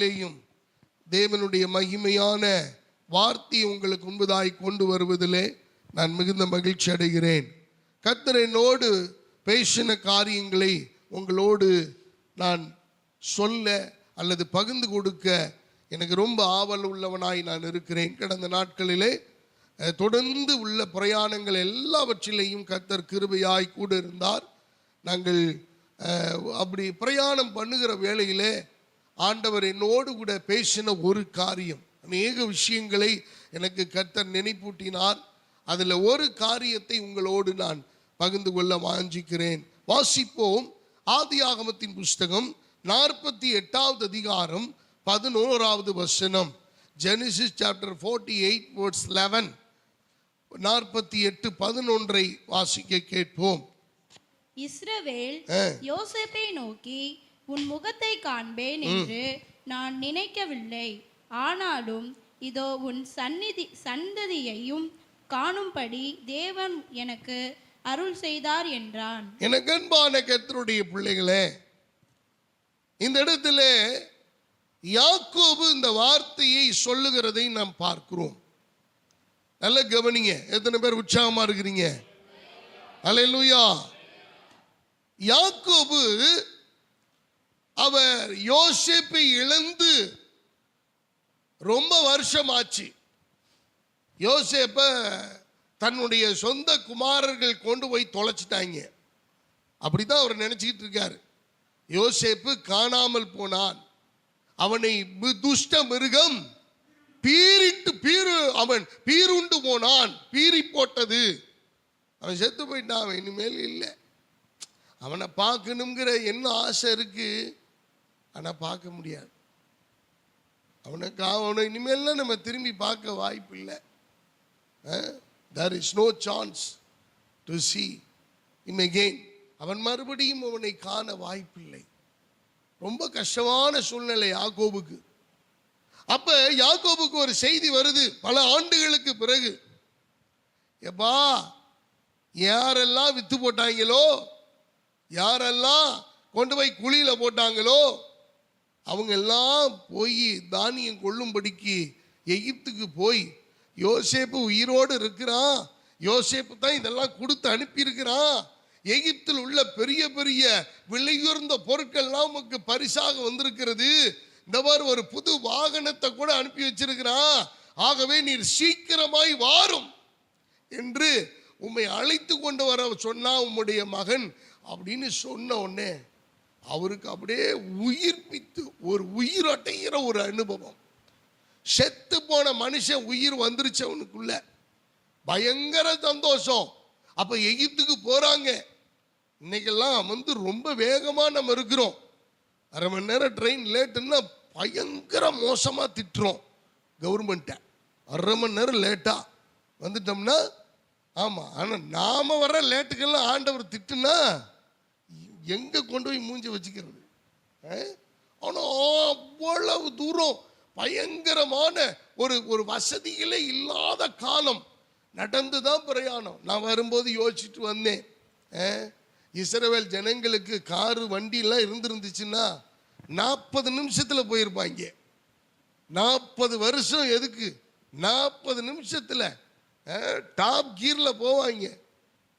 நாளிலேயும் தேவனுடைய மகிமையான வார்த்தையை உங்களுக்கு முன்பதாய் கொண்டு வருவதிலே நான் மிகுந்த மகிழ்ச்சி அடைகிறேன். கர்த்தர் என்னோடு பேசின காரியங்களை உங்களோடு நான் சொல்ல அல்லது பகிர்ந்து கொடுக்க எனக்கு ரொம்ப ஆவல் உள்ளவனாய் நான் இருக்கிறேன். கடந்த நாட்களிலே தொடர்ந்து உள்ள பிரயாணங்கள் எல்லாவற்றிலேயும் கர்த்தர் கிருபையாய் கூட இருந்தார். நாங்கள் அப்படி பிரயாணம் பண்ணுகிற வேளையிலே ஆண்டவர் என்னோடு கூட பேசின ஒரு காரியம், அநேக விஷயங்களை எனக்கு கர்த்தர் நினைப்பூட்டினார். அதில் ஒரு காரியத்தை உங்களோடு நான் பகிர்ந்து கொள்ள வாஞ்சிக்கிறேன். வாசிப்போம். ஆதியாகமத்தின் புஸ்தகம் 48வது அதிகாரம் 11வது வசனம். Genesis chapter 48 verse 11. 48:11 வாசிக்க கேட்போம். இஸ்ரவேல் யோசேப்பை நோக்கி, உன் முகத்தை காண்பேன் என்று நான் நினைக்கவில்லை, ஆனாலும் இதோ உன் சந்ததியையும் காணும்படி தேவன் எனக்கு அருள் செய்தார் என்றான். எனக்கு அன்பான கர்த்தருடைய பிள்ளைகளே, இந்த இடத்துல யாக்கோபு இந்த வார்த்தையை சொல்லுகிறதை நாம் பார்க்கிறோம். நல்ல கவனிங்க. எத்தனை பேர் உற்சாகமா இருக்கிறீங்க? அல்லேலூயா. யாக்கோபு அவர் யோசேப்பை இழந்து ரொம்ப வருஷம் ஆச்சு. யோசேப்ப தன்னுடைய சொந்த குமாரர்கள் கொண்டு போய் தொலைச்சிட்டாங்க. அப்படிதான் அவர் நினைச்சிட்டு இருக்காரு. யோசேப்பு காணாமல் போனான். அவனை துஷ்ட மிருகம் அவன் பீருண்டு போனான். பீறி போட்டது. அவன் செத்து போயிட்டான். அவன் இனிமேல் இல்லை. அவனை பார்க்கணுங்கிற என்ன ஆசை இருக்கு, ஆனா பார்க்க முடியாது. அவனை இனிமேல்லாம் நம்ம திரும்பி பார்க்க வாய்ப்பு இல்லை. There is no chance to see him again. அவன் மறுபடியும் அவனை காண வாய்ப்பில்லை. ரொம்ப கஷ்டமான சூழ்நிலை யாக்கோபுக்கு. அப்ப யாக்கோபுக்கு ஒரு செய்தி வருது பல ஆண்டுகளுக்கு பிறகு. எப்பா, யாரெல்லாம் வித்து போட்டாங்களோ, யாரெல்லாம் கொண்டு போய் குழியில போட்டாங்களோ, அவங்க எல்லாம் போய் தானியம் கொள்ளும்படிக்கு எகிப்துக்கு போய், யோசேப்பு உயிரோடு இருக்கிறான், யோசேப்பு தான் இதெல்லாம் கொடுத்து அனுப்பி இருக்கிறான், எகிப்தில் உள்ள பெரிய பெரிய விலையுயர்ந்த பொருட்கள்லாம் உமக்கு பரிசாக வந்திருக்கிறது, இந்த மாதிரி ஒரு புது வாகனத்தை கூட அனுப்பி வச்சிருக்கிறான், ஆகவே நீர் சீக்கிரமாய் வாரும் என்று உம்மை அழைத்து கொண்டு வர சொன்னா உம்முடைய மகன் அப்படின்னு சொன்ன உடனே அவருக்கு அப்படியே உயிர்ப்பித்து ஒரு உயிரட்டைகிற ஒரு அனுபவம். செத்து போன மனுஷன் உயிர் வந்துருச்சு அவனுக்குள்ள. பயங்கர சந்தோஷம். அப்ப எகிப்துக்கு போறாங்க. இன்னைக்கெல்லாம் ரொம்ப வேகமா நம்ம இருக்கிறோம். அரை மணி நேரம் ட்ரெயின் லேட்டுன்னா பயங்கர மோசமா திட்டுறோம் கவர்மெண்ட்டை. அரை மணி நேரம் லேட்டா வந்துட்டோம்னா ஆமா. ஆனா நாம வர லேட்டுக்கெல்லாம் ஆண்டவர் திட்டுனா எங்க கொண்டு போய் மூஞ்சி வச்சுக்கிறது? ஆனா அவ்வளவு தூரம் பயங்கரமான ஒரு வசதிகளே இல்லாத காலம். நடந்துதான் பிரயாணம். நான் வரும்போது யோசிச்சுட்டு வந்தேன். இஸ்ரவேல் ஜனங்களுக்கு காரு வண்டியெல்லாம் இருந்துருந்துச்சுன்னா 40 நிமிஷத்துல போயிருப்பாங்க. 40 வருஷம் எதுக்கு? 40 நிமிஷத்துல டாப் கீர்ல போவாங்க.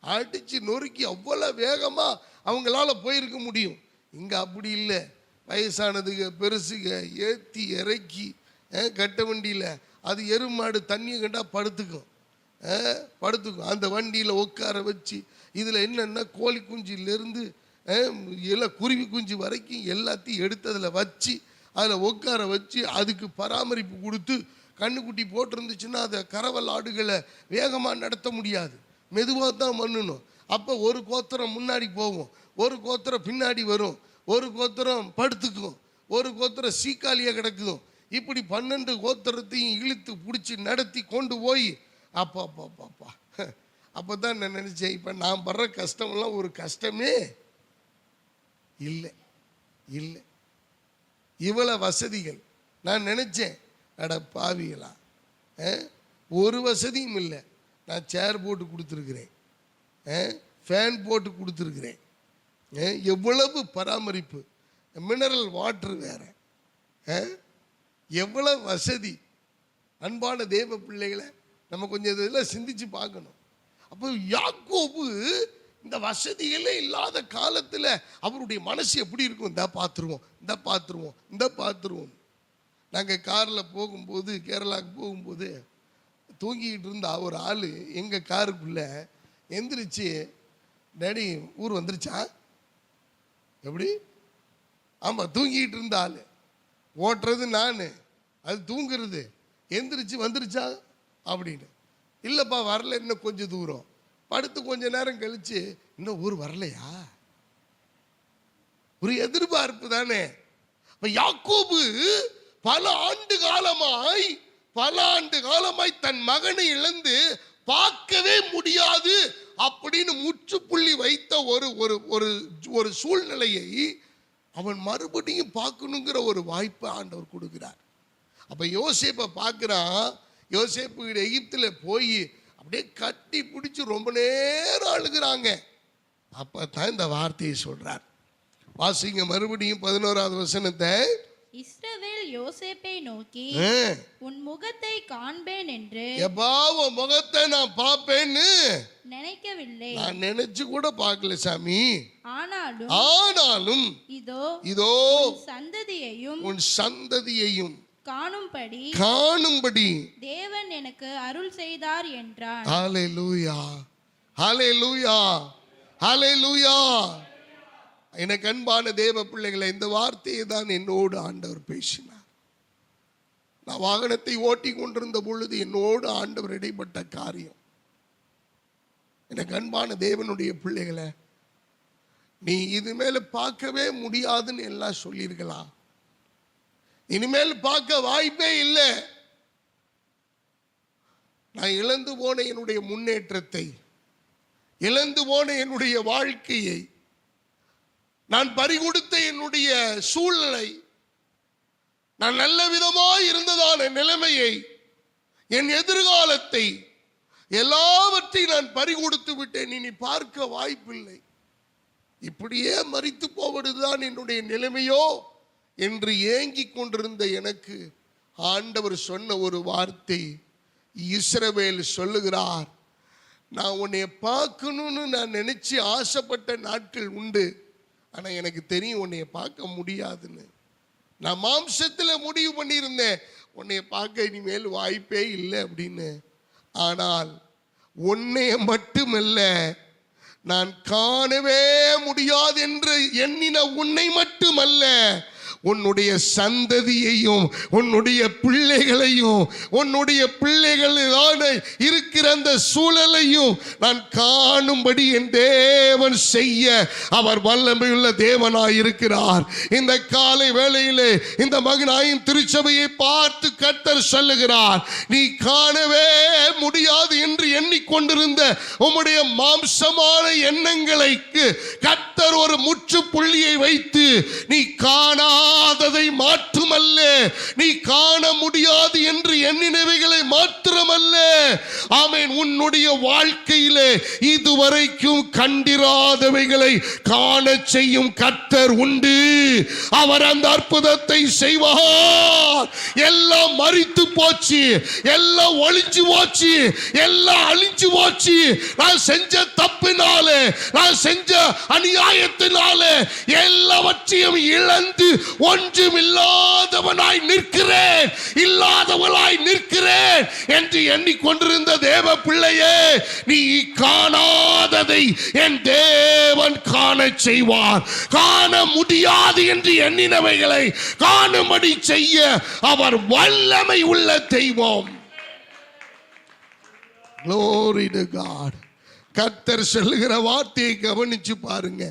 அடிச்சு நொறுக்கி அவ்வளவு வேகமா அவங்களால போயிருக்க முடியும். இங்க அப்படி இல்லை. வயசானதுங்க பெருசுங்க ஏற்றி இறக்கி கட்ட வண்டியில் அது எருமாடு தண்ணியை கண்டா படுத்துக்கும். அந்த வண்டியில் உட்கார வச்சு இதில் என்னென்னா கோழி குஞ்சிலேருந்து எல்லாம் குருவி குஞ்சு வரைக்கும் எல்லாத்தையும் எடுத்ததில் வச்சு அதில் உட்கார வச்சு அதுக்கு பராமரிப்பு கொடுத்து கண்ணுக்குட்டி போட்டிருந்துச்சுன்னா அதை கறவல் ஆடுகளை வேகமாக நடத்த முடியாது. மெதுவாக தான் பண்ணணும். அப்போ ஒரு கோத்திரம் முன்னாடி போகும், ஒரு கோத்திரம் பின்னாடி வரும், ஒரு கோத்திரம் படுத்துக்கும், ஒரு கோத்திரம் சீக்காலியாக கிடக்கும். இப்படி 12 கோத்திரத்தையும் இழுத்து பிடிச்சி நடத்தி கொண்டு போய் அப்போ தான் நான் நினச்சேன், இப்போ நான் படுற கஷ்டமெல்லாம் ஒரு கஷ்டமே இல்லை. இல்லை இவ்வளோ வசதிகள். நான் நினச்சேன், அட பாவிகளா, ஒரு வசதியும் இல்லை. நான் சேர் போட்டு கொடுத்துருக்குறேன், ஃபேன் போட்டு கொடுத்துருக்குறேன், எவ்வளவு பராமரிப்பு, மினரல் வாட்டர் வேறு, எவ்வளவு வசதி. அன்பான தேவ பிள்ளைகளை நம்ம கொஞ்சம் இதெல்லாம் சிந்திச்சு பார்க்கணும். அப்போ யாக்கோபு இந்த வசதிகளே இல்லாத காலத்தில் அவருடைய மனசு எப்படி இருக்கும்? இந்த பார்த்துருவோம். நாங்கள் காரில் போகும்போது, கேரளாவுக்கு போகும்போது தூங்கிக்கிட்டு இருந்தா ஒரு ஆள் எங்கள் காருக்குள்ளே எந்திரிச்சு, டேடி ஊர் வந்துருச்சா? எப்படி? ஆமாம், தூங்கிக்கிட்டு இருந்த ஆள், ஓட்டுறது நான், அது தூங்குறது, எந்திரிச்சு வந்துருச்சா அப்படின்னு. இல்லைப்பா வரல, இன்னும் கொஞ்சம் தூரம். படுத்து கொஞ்ச நேரம் கழிச்சு, இன்னும் ஊர் வரலையா? ஒரு எதிர்பார்ப்பு தானே. யாக்கோபு பல ஆண்டு காலமாய் தன் மகனை இழந்து பார்க்கவே முடியாது அப்படின்னு முற்றுப்புள்ளி வைத்த ஒரு சூழ்நிலையை அவன் மறுபடியும் பார்க்கணுங்கிற ஒரு வாய்ப்பை ஆண்டவர் கொடுக்கிறார். அப்ப யோசேப்பை பார்க்கிறான். யோசேப்பு எகிப்துல போய் அப்படியே கட்டி பிடிச்சு ரொம்ப நேரம் அழுகிறாங்க. அப்பதான் இந்த வார்த்தையை சொல்றார். வாசிங்க மறுபடியும் 11வது வசனத்தை. இஸ்ரவேல் யோசேப்பை நோக்கி, உன் முகத்தை காண்பேன் என்று உன் முகத்தை நான் பார்ப்பேன்னு நினைக்கவில்லை. நான் நினைச்சு கூட பார்க்கல சாமி. ஆனாலும் இதோ உன் சந்ததியையும் காணும்படி தேவன் எனக்கு அருள் செய்தார் என்றான். ஹல்லேலூயா, ஹல்லேலூயா, ஹல்லேலூயா. எனக்கு அன்பான தேவ பிள்ளைகளை, இந்த வார்த்தையை தான் என்னோடு ஆண்டவர் பேசினார். நான் வாகனத்தை ஓட்டி கொண்டிருந்த பொழுது என்னோடு ஆண்டவர் இடைப்பட்ட காரியம். எனக்கு அன்பான தேவனுடைய பிள்ளைகளை, நீ இது மேல பார்க்கவே முடியாதுன்னு எல்லாம் சொல்லியிருக்கலாம். இனிமேல் பார்க்க வாய்ப்பே இல்லை. நான் இழந்து போன என்னுடைய முன்னேற்றத்தை, இழந்து போன என்னுடைய வாழ்க்கையை, நான் பறிகொடுத்த என்னுடைய சூழ்நிலை, நான் நல்ல விதமாய் இருந்ததான நிலைமையை, என் எதிர்காலத்தை எல்லாவற்றையும் நான் பறிகொடுத்து விட்டேன். இனி பார்க்க வாய்ப்பில்லை. இப்படியே மரித்து போவதுதான் என்னுடைய நிலைமையோ என்று ஏங்கிக் கொண்டிருந்த எனக்கு ஆண்டவர் சொன்ன ஒரு வார்த்தை. இஸ்ரவேல் சொல்லுகிறார், நான் உன்னை பார்க்கணும்னு நான் நினைச்சு ஆசைப்பட்ட நாட்கள் உண்டு. ஆனா எனக்கு தெரியும் உன்னைய பார்க்க முடியாதுன்னு. நான் மாம்சத்தில் முடிவு பண்ணியிருந்தேன் உன்னைய பார்க்க இனிமேல் வாய்ப்பே இல்லை அப்படின்னு. ஆனால் உன்னைய மட்டுமல்ல, நான் காணவே முடியாது என்று எண்ணின உன்னை மட்டுமல்ல, உன்னுடைய சந்ததியையும் உன்னுடைய பிள்ளைகளையும் உன்னுடைய பிள்ளைகளான இருக்கிற அந்த சூழலையும் நான் காணும்படி என் தேவன் செய்ய அவர் வல்லமையுள்ள தேவனாய் இருக்கிறார். இந்த காலை வேளையிலே இந்த மகனாயின் திருச்சபையை பார்த்து கர்த்தர் சொல்லுகிறார், நீ காணவே முடியாது என்று எண்ணிக்கொண்டிருந்த உம்முடைய மாம்சமான எண்ணங்களுக்கு கர்த்தர் ஒரு முற்றுப்புள்ளியை வைத்து, நீ காணாததை மாற்றுமல்ல, நீ காண முடியாது என்று எண்ணினவைகளை மாத்திரமல்ல, ஆமென், உன்னுடைய வாழ்க்கையிலே இதுவரைக்கும் கண்டிராதவைகளை காண செய்யும் கர்த்தர் உண்டு. அவர் அந்த அற்புதத்தை செய்வார். எல்லாம் மரித்து போச்சு, எல்லாம் ஒளிஞ்சு போச்சு, எல்லாம் அழிஞ்சு போச்சு. நான் செஞ்ச தப்பினால, நான் செஞ்ச அநியாயத்தினால எல்லாவற்றையும் இழந்து ஒன்றுமில்லாதவனாய் நிற்கிறேன், இல்லாதவனாய் நிற்கிறேன் என்று எண்ணிக்கொண்டிருந்த தேவ பிள்ளையே, நீ காணாததை என் தேவன் காண செய்வார். காண முடியாது என்று எண்ணினவைகளை காணும்படி செய்ய அவர் வல்லமை உள்ள தெய்வம். Glory to God. கர்த்தர் சொல்லுகிற வார்த்தையை கவனிச்சு பாருங்க.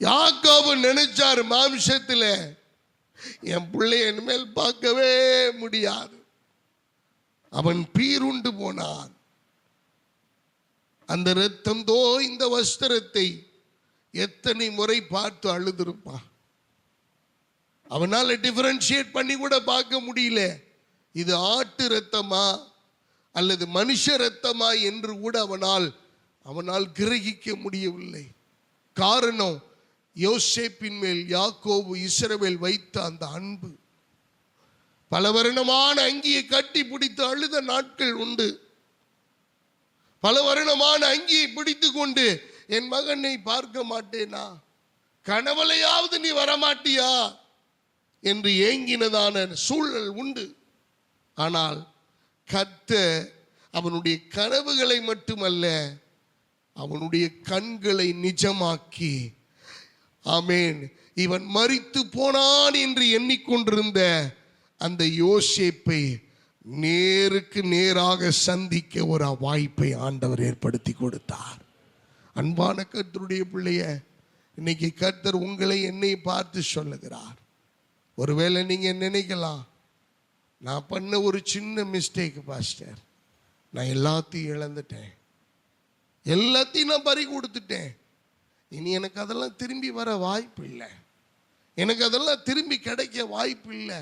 யாக்கோபு நினைச்சார் மாம்சத்தில், என் பிள்ளை என் மேல் பார்க்கவே முடியாது. அவன் பீருண்டு போனான். அந்த இரத்தம் தோய்ந்த வஸ்திரத்தை எத்தனை முறை பார்த்து அழுதிருப்பான். அவனால டிஃபரன்ஷியேட் பண்ணி கூட பார்க்க முடியல, இது ஆட்டு இரத்தமா அல்லது மனுஷ இரத்தமா என்று கூட அவனால் கிரகிக்க முடியவில்லை. காரணம், யோசேப்பின் மேல் யாக்கோபு இஸ்ரவேல் வைத்த அந்த அன்பு. பல வருடமான அங்கியை கட்டி பிடித்து அழுத நாட்கள் உண்டு. பல வருடமான அங்கியை பிடித்து கொண்டு என் மகனை பார்க்க மாட்டேனா, கனவுலையாவது நீ வரமாட்டியா என்று ஏங்கினதான சூழல் உண்டு. ஆனால் கர்த்தர் அவனுடைய கனவுகளை மட்டுமல்ல, அவனுடைய கண்களை நிஜமாக்கி, ஆமென், இவன் மரித்து போனான் என்று எண்ணிக்கொண்டிருந்த அந்த யோசேப்பை நேருக்கு நேராக சந்திக்க ஒரு வாய்ப்பை ஆண்டவர் ஏற்படுத்தி கொடுத்தார். அன்பான கர்த்தருடைய பிள்ளைய, இன்னைக்கு கர்த்தர் உங்களை என்னை பார்த்து சொல்லுகிறார். ஒருவேளை நீங்க நினைக்கலாம், நான் பண்ண ஒரு சின்ன மிஸ்டேக் பாஸ்டர், நான் எல்லாத்தையும் இழந்துட்டேன், எல்லாத்தையும் நான் பறி கொடுத்துட்டேன், இனி எனக்கு அதெல்லாம் திரும்பி வர வாய்ப்பு இல்லை, எனக்கு அதெல்லாம் திரும்பி கிடைக்க வாய்ப்பு இல்லை,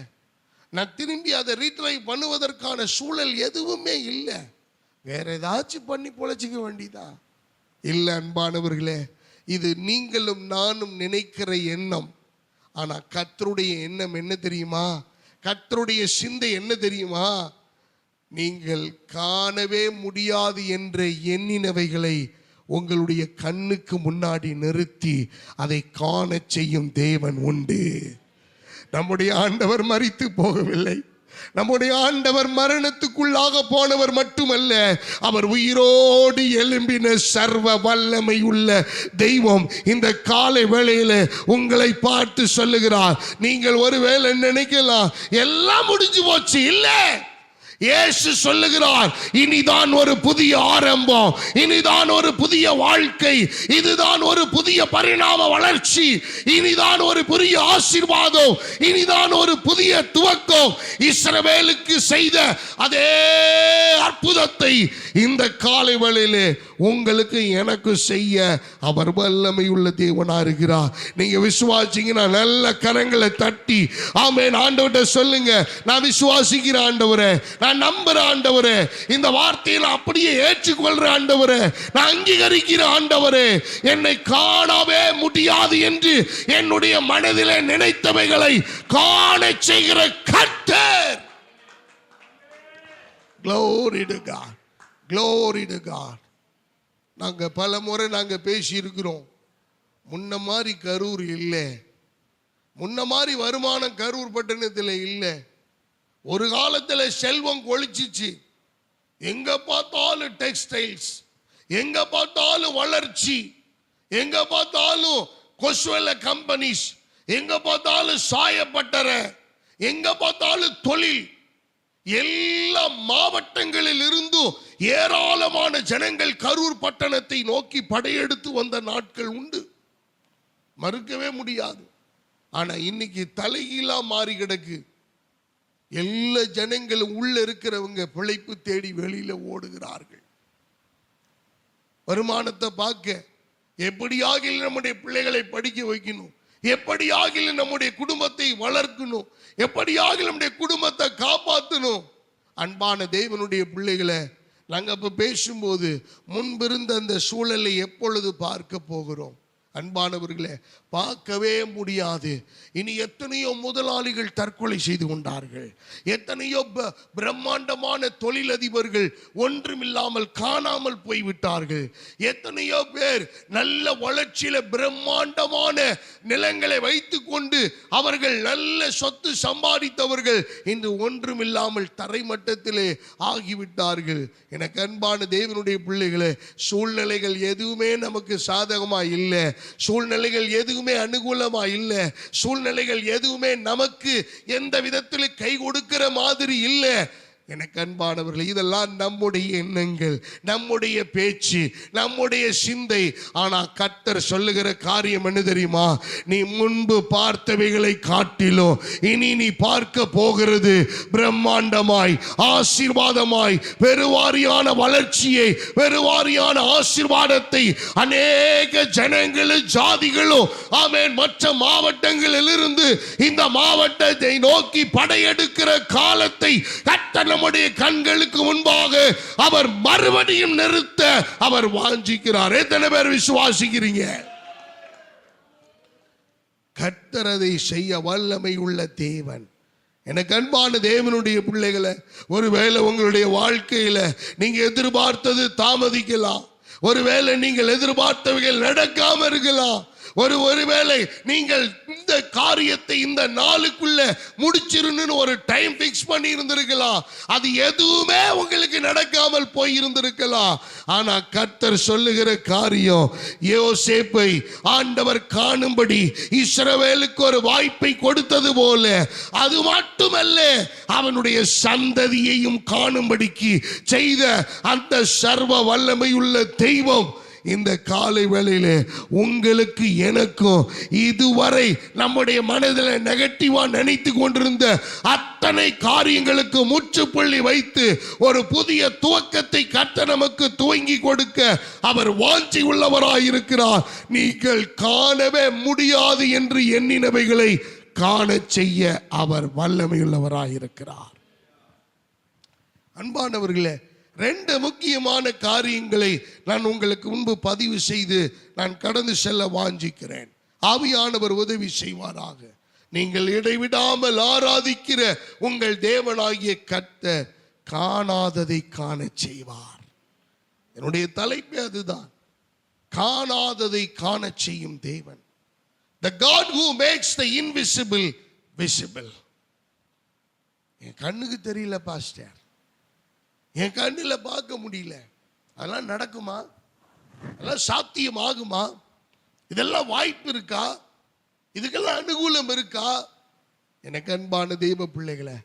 நான் திரும்பி அதை ரீட்ரைவ் பண்ணுவதற்கான சூழல் எதுவுமே இல்லை, வேற ஏதாச்சும் பண்ணி பொழைச்சிக்க வேண்டியதான். இல்லை அன்பானவர்களே, இது நீங்களும் நானும் நினைக்கிற எண்ணம். ஆனா கர்த்தருடைய எண்ணம் என்ன தெரியுமா? கர்த்தருடைய சிந்தை என்ன தெரியுமா? நீங்கள் காணவே முடியாது என்று எண்ணினவைகளை உங்களுடைய கண்ணுக்கு முன்னாடி நிறுத்தி அதை காண செய்யும் தேவன் உண்டு. நம்முடைய ஆண்டவர் மரித்து போகவில்லை. நம்முடைய ஆண்டவர் மரணத்துக்குள்ளாக போனவர் மட்டுமல்ல, அவர் உயிரோடு எழும்பின சர்வ வல்லமை உள்ள தெய்வம். இந்த காலை வேளையில உங்களை பார்த்து சொல்லுகிறார். நீங்கள் ஒருவேளை நினைக்கலாம், எல்லாம் முடிஞ்சு போச்சு. இல்லை, இயேசு சொல்லுகிறார், இனிதான் ஒரு புதிய ஆரம்பம், இனிதான் ஒரு புதிய வாழ்க்கை, இதுதான் ஒரு புதிய பரிணாம வளர்ச்சி, இனிதான் ஒரு புதிய ஆசீர்வாதம், இனிதான் ஒரு புதிய துவக்கம். இஸ்ரவேலுக்கு செய்த அதே அற்புதத்தை இந்த காலை வேளையிலே உங்களுக்கு எனக்கு செய்ய அவர் வல்லமை உள்ள தேவனா இருக்கிறார். நீங்க விசுவாசிங்கன்னா நல்ல கரங்களை தட்டி ஆமென் ஆண்டவர்கிட்ட சொல்லுங்க, நான் விசுவாசிக்கிறேன் ஆண்டவரே, நான் நம்புற ஆண்டவரே, இந்த வார்த்தையை அப்படியே ஏற்றுக்கொள்ற ஆண்டவரே, நான் அங்கீகரிக்கிற ஆண்டவரே, என்னை காணவே முடியாது என்று என்னுடைய மனதிலே நினைத்தவைகளை காண செய்கிற கர்த்தர். Glory to God, glory to God. நாங்க பல முறை நாங்க பேசி இருக்கிறோம், முன்ன மாதிரி கரூர் இல்லை, முன்ன மாதிரி வருமானம் கரூர் பட்டணத்தில் இல்லை. ஒரு காலத்தில் செல்வம் கொளிச்சிச்சு, எங்க பார்த்தாலும் டெக்ஸ்டைல்ஸ், எங்க பார்த்தாலும் வளர்ச்சி, எங்க பார்த்தாலும் கொசுவல கம்பெனிஸ், எங்க பார்த்தாலும் சாயப்பட்டறை, எங்க பார்த்தாலும் தொழில். எல்லா மாவட்டங்களில் இருந்தும் ஏராளமான ஜனங்கள் கரூர் பட்டணத்தை நோக்கி படையெடுத்து வந்த நாட்கள் உண்டு, மறுக்கவே முடியாது. ஆனா இன்னைக்கு தலைகீழா மாறி கிடக்கு. எல்லா ஜனங்களும் உள்ள இருக்கிறவங்க பிழைப்பு தேடி வெளியில ஓடுகிறார்கள். வருமானத்தை பார்க்க எப்படியாக நம்முடைய பிள்ளைகளை படிக்க வைக்கணும், எப்படியாக நம்முடைய குடும்பத்தை வளர்க்கணும், எப்படியாக நம்முடைய குடும்பத்தை காப்பாற்றணும். அன்பான தேவனுடைய பிள்ளைகளை, நாங்கள் இப்போ பேசும்போது முன்பிருந்த அந்த சூழலை எப்பொழுது பார்க்க போகிறோம்? அன்பானவர்களே, பார்க்கவே முடியாது. இனி எத்தனையோ முதலாளிகள் தற்கொலை செய்து கொண்டார்கள், எத்தனையோ பிரம்மாண்டமான தொழிலதிபர்கள் ஒன்றுமில்லாமல் காணாமல் போய்விட்டார்கள், எத்தனையோ பேர் நல்ல வளர்ச்சியில பிரம்மாண்டமான நிலங்களை வைத்துக் கொண்டு அவர்கள் நல்ல சொத்து சம்பாதித்தவர்கள் இன்று ஒன்றுமில்லாமல் தரைமட்டத்திலே ஆகிவிட்டார்கள். எனக்கு அன்பான தேவனுடைய பிள்ளைகளே, சூழ்நிலைகள் எதுவுமே நமக்கு சாதகமா இல்லை, சூழ்நிலைகள் எதுவுமே அனுகூலமா இல்லை, சூழ்நிலைகள் எதுவுமே நமக்கு எந்த விதத்தில் கை கொடுக்கிற மாதிரி இல்லை. எனக்கு அன்பானவர்கள், இதெல்லாம் நம்முடைய எண்ணங்கள், நம்முடைய பேச்சு, நம்முடைய சிந்தை. ஆனா கர்த்தர் சொல்லுகிற காரியம் என்ன தெரியுமா? நீ முன்பு பார்த்தவைகளை காட்டிலும் இனி நீ பார்க்க போகிறது பிரம்மாண்டமாய், ஆசீர்வாதமாய், பெருவாரியான வளர்ச்சியை, பெருவாரியான ஆசீர்வாதத்தை அநேக ஜனங்களும் ஜாதிகளும் ஆமென் மற்ற மாவட்டங்களில் இருந்து இந்த மாவட்டத்தை நோக்கி படையெடுக்கிற காலத்தை கர்த்தர் நம்முடைய கண்களுக்கு முன்பாக அவர் மறுபடியும் நிறுத்த அவர் வாஞ்சிக்கிறார். எத்தனை பேர் விசுவாசிக்கிறீங்க? கர்த்தர் அதை செய்ய வல்லமை உள்ள தேவன். எனக்கு அன்பான தேவனுடைய பிள்ளைகளை, ஒருவேளை உங்களுடைய வாழ்க்கையில நீங்க எதிர்பார்த்தது தாமதிக்கலாம், ஒருவேளை நீங்கள் எதிர்பார்த்தவைகள் நடக்காம இருக்கலாம், ஒருவேளை நீங்கள் இந்த காரியத்தை இந்த நாளுக்குள்ள முடிச்சிருன்னு ஒரு டைம் பிக்ஸ் பண்ணி இருந்திருக்கலாம், அது எதுவுமே உங்களுக்கு நடக்காமல் போய் இருந்திருக்கலாம். ஆனா கர்த்தர் சொல்லுகிற காரியம், யோசேப்பை ஆண்டவர் காணும்படி இஸ்ரவேலுக்கு ஒரு வாய்ப்பை கொடுத்தது போல, அது மட்டுமல்ல அவனுடைய சந்ததியையும் காணும்படிக்கு செய்த அந்த சர்வ வல்லமையுள்ள தெய்வம் இந்த காலை வேளையிலே உங்களுக்கு எனக்கும் இதுவரை நம்முடைய மனதில் நெகட்டிவா நினைத்து கொண்டிருந்த அத்தனை காரியங்களுக்கு முற்றுப்புள்ளி வைத்து ஒரு புதிய துவக்கத்தை கர்த்தர் நமக்கு துவங்கி கொடுக்க அவர் வாஞ்சி உள்ளவராய் இருக்கிறார். நீங்கள் காணவே முடியாது என்று எண்ணினவைகளை காண செய்ய அவர் வல்லமையுள்ளவராய் இருக்கிறார். அன்பானவர்களே, ரெண்டு முக்கியமான காரியங்களை நான் உங்களுக்கு முன்பு பதிவு செய்து நான் கடந்து செல்ல வாஞ்சிக்கிறேன். ஆவியானவர் உதவி செய்வாராக. நீங்கள் இடைவிடாமல் ஆராதிக்கிற உங்கள் தேவனாகிய கர்த்தர் காணாததை காண செய்வார். என்னுடைய தலைப்பே அதுதான், காணாததை காண செய்யும் தேவன். The God who makes the invisible visible. என் கண்ணுக்கு தெரியல பாஸ்டர், என் கண்ணில் பார்க்க முடியல, அதெல்லாம் நடக்குமா? அதெல்லாம் சாத்தியம் ஆகுமா? இதெல்லாம் வாய்ப்பு இருக்கா? இதுக்கெல்லாம் அனுகூலம் இருக்கா? எனக்கு அன்பான தெய்வ பிள்ளைகளை,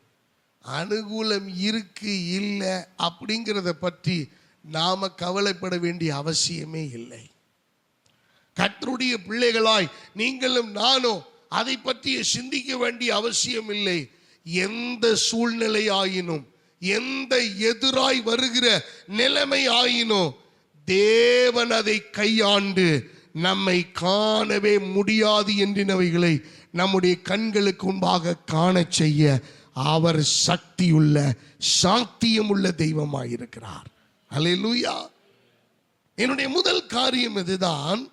அனுகூலம் இருக்கு இல்லை அப்படிங்கிறத பற்றி நாம கவலைப்பட வேண்டிய அவசியமே இல்லை. கர்த்தருடைய பிள்ளைகளாய் நீங்களும் நானும் அதை பற்றி சிந்திக்க வேண்டிய அவசியம் இல்லை. எந்த சூழ்நிலை ஆயினும், எந்த எதிராய் வருகிற நிலைமை ஆயினும், தேவன் அதை கையாண்டு நம்மை காணவே முடியாது என்றினவைகளை நம்முடைய கண்களுக்கு முன்பாக காண செய்ய அவர் சக்தியுள்ள சாத்தியமுள்ள தெய்வமாயிருக்கிறார். அல்லேலூயா. என்னுடைய முதல் காரியம் இதுதான்,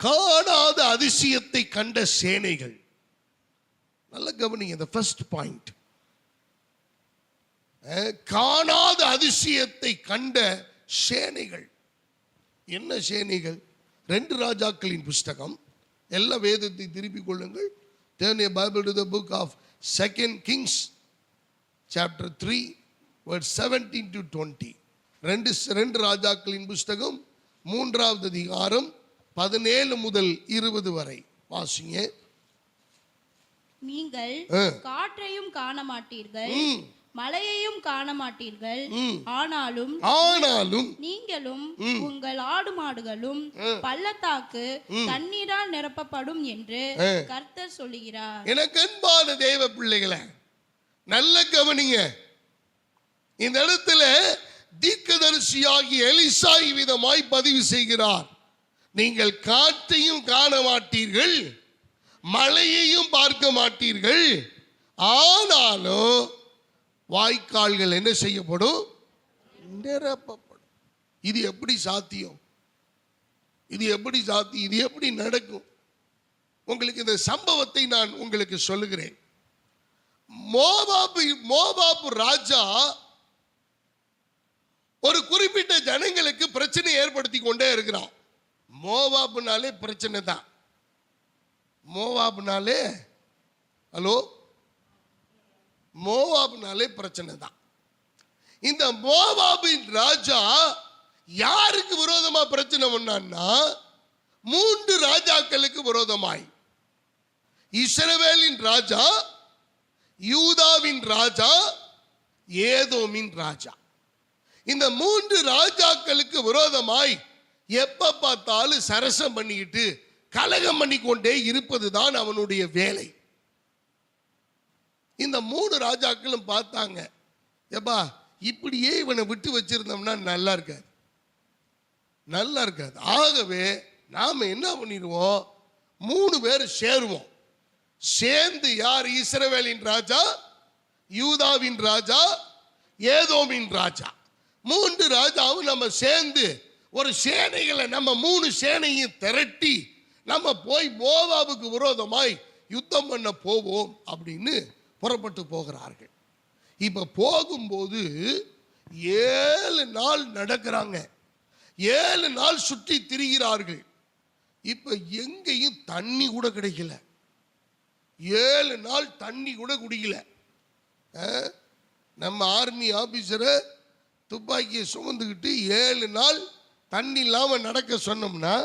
காணாத அதிசயத்தை கண்ட சேனைகள். நல்ல கவனிங்க, the first point. காணாத அதிசயத்தை கண்ட சேனைகள். என்ன சேனைகள்? 2 ராஜாக்களின் புஸ்தகம். எல்லா வேதத்தை திருப்பிக் கொள்ளுங்கள். Turn your Bible to the book of 2 Kings chapter 3 verse 17 to 20. 2 ராஜாக்களின் புஸ்தகம் 3வது அதிகாரம் 17 முதல் 20 வரை வாசிங்க. நீங்கள் காற்றையும் காண மாட்டீர்கள், மலையையும் காண மாட்டீர்கள், ஆனாலும் நீங்களும் உங்கள் ஆடு மாடுகளும் பள்ளத்தாக்கு தண்ணீரால் நிரப்பப்படும் என்று கர்த்தர் சொல்லுகிறார். எனக்கு அன்பான தேவ பிள்ளைகளே, நல்ல கவனிங்க. இந்த இடத்துல தீர்க்கதரிசியாகி எலிசா விதமாய் பதிவு செய்கிறார். நீங்கள் காற்றையும் காண மாட்டீர்கள், மழையையும் பார்க்க மாட்டீர்கள், ஆனாலும் வாய்க்கால்கள் என்ன செய்யப்படும்? நிரப்பப்படும். இது எப்படி சாத்தியம்? இது எப்படி சாத்தியம்? இது எப்படி நடக்கும்? உங்களுக்கு இந்த சம்பவத்தை நான் உங்களுக்கு சொல்லுகிறேன். மோவாபு ராஜா ஒரு குறிப்பிட்ட ஜனங்களுக்கு பிரச்சனை ஏற்படுத்தி கொண்டே இருக்கிறான். மோவாபுனாலே பிரச்சனை தான். மோவாபுனாலே மோவாபுனாலே பிரச்சனை தான். இந்த மோவாபின் ராஜா யாருக்கு விரோதமா பிரச்சனை பண்ணான்னா, 3 ராஜாக்களுக்கு விரோதமாய். இஸ்ரவேலின் ராஜா, யூதாவின் ராஜா, ஏதோமின் ராஜா. இந்த 3 ராஜாக்களுக்கு விரோதமாய் எப்ப பார்த்தாலும் சரசம் பண்ணிக்கிட்டு கலகம் பண்ணிக்கொண்டே இருப்பதுதான் அவனுடைய வேலை. இந்த 3 ராஜாக்களும் பார்த்தாங்க, எப்பா இப்படியே இவனை விட்டு வச்சிருந்தோம்னா நல்லா இருக்காது, நல்லா இருக்காது. ஆகவே நாம என்ன பண்ணிடுவோம், 3 பேர் சேருவோம். சேர்ந்து யார்? இஸ்ரவேலின் ராஜா, யூதாவின் ராஜா, ஏதோமின் ராஜா. 3 ராஜாவும் நம்ம சேர்ந்து ஒரு சேனைகளை, நம்ம 3 சேனையும் திரட்டி நம்ம போய் மோவாபுக்கு விரோதமாய் யுத்தம் பண்ண போவோம் அப்படின்னு புறப்பட்டு போகிறார்கள். இப்ப போகும்போது 7 நாள் நடக்கிறாங்க, 7 நாள் சுற்றி திரிகிறார்கள். இப்ப எங்கேயும் தண்ணி கூட கிடைக்கல, 7 நாள் தண்ணி கூட குடிக்கல. நம்ம ஆர்மி ஆபீசரை துப்பாக்கியை சுமந்துக்கிட்டு 7 நாள் தண்ணி இல்லாம நடக்க சொன்னோம்னா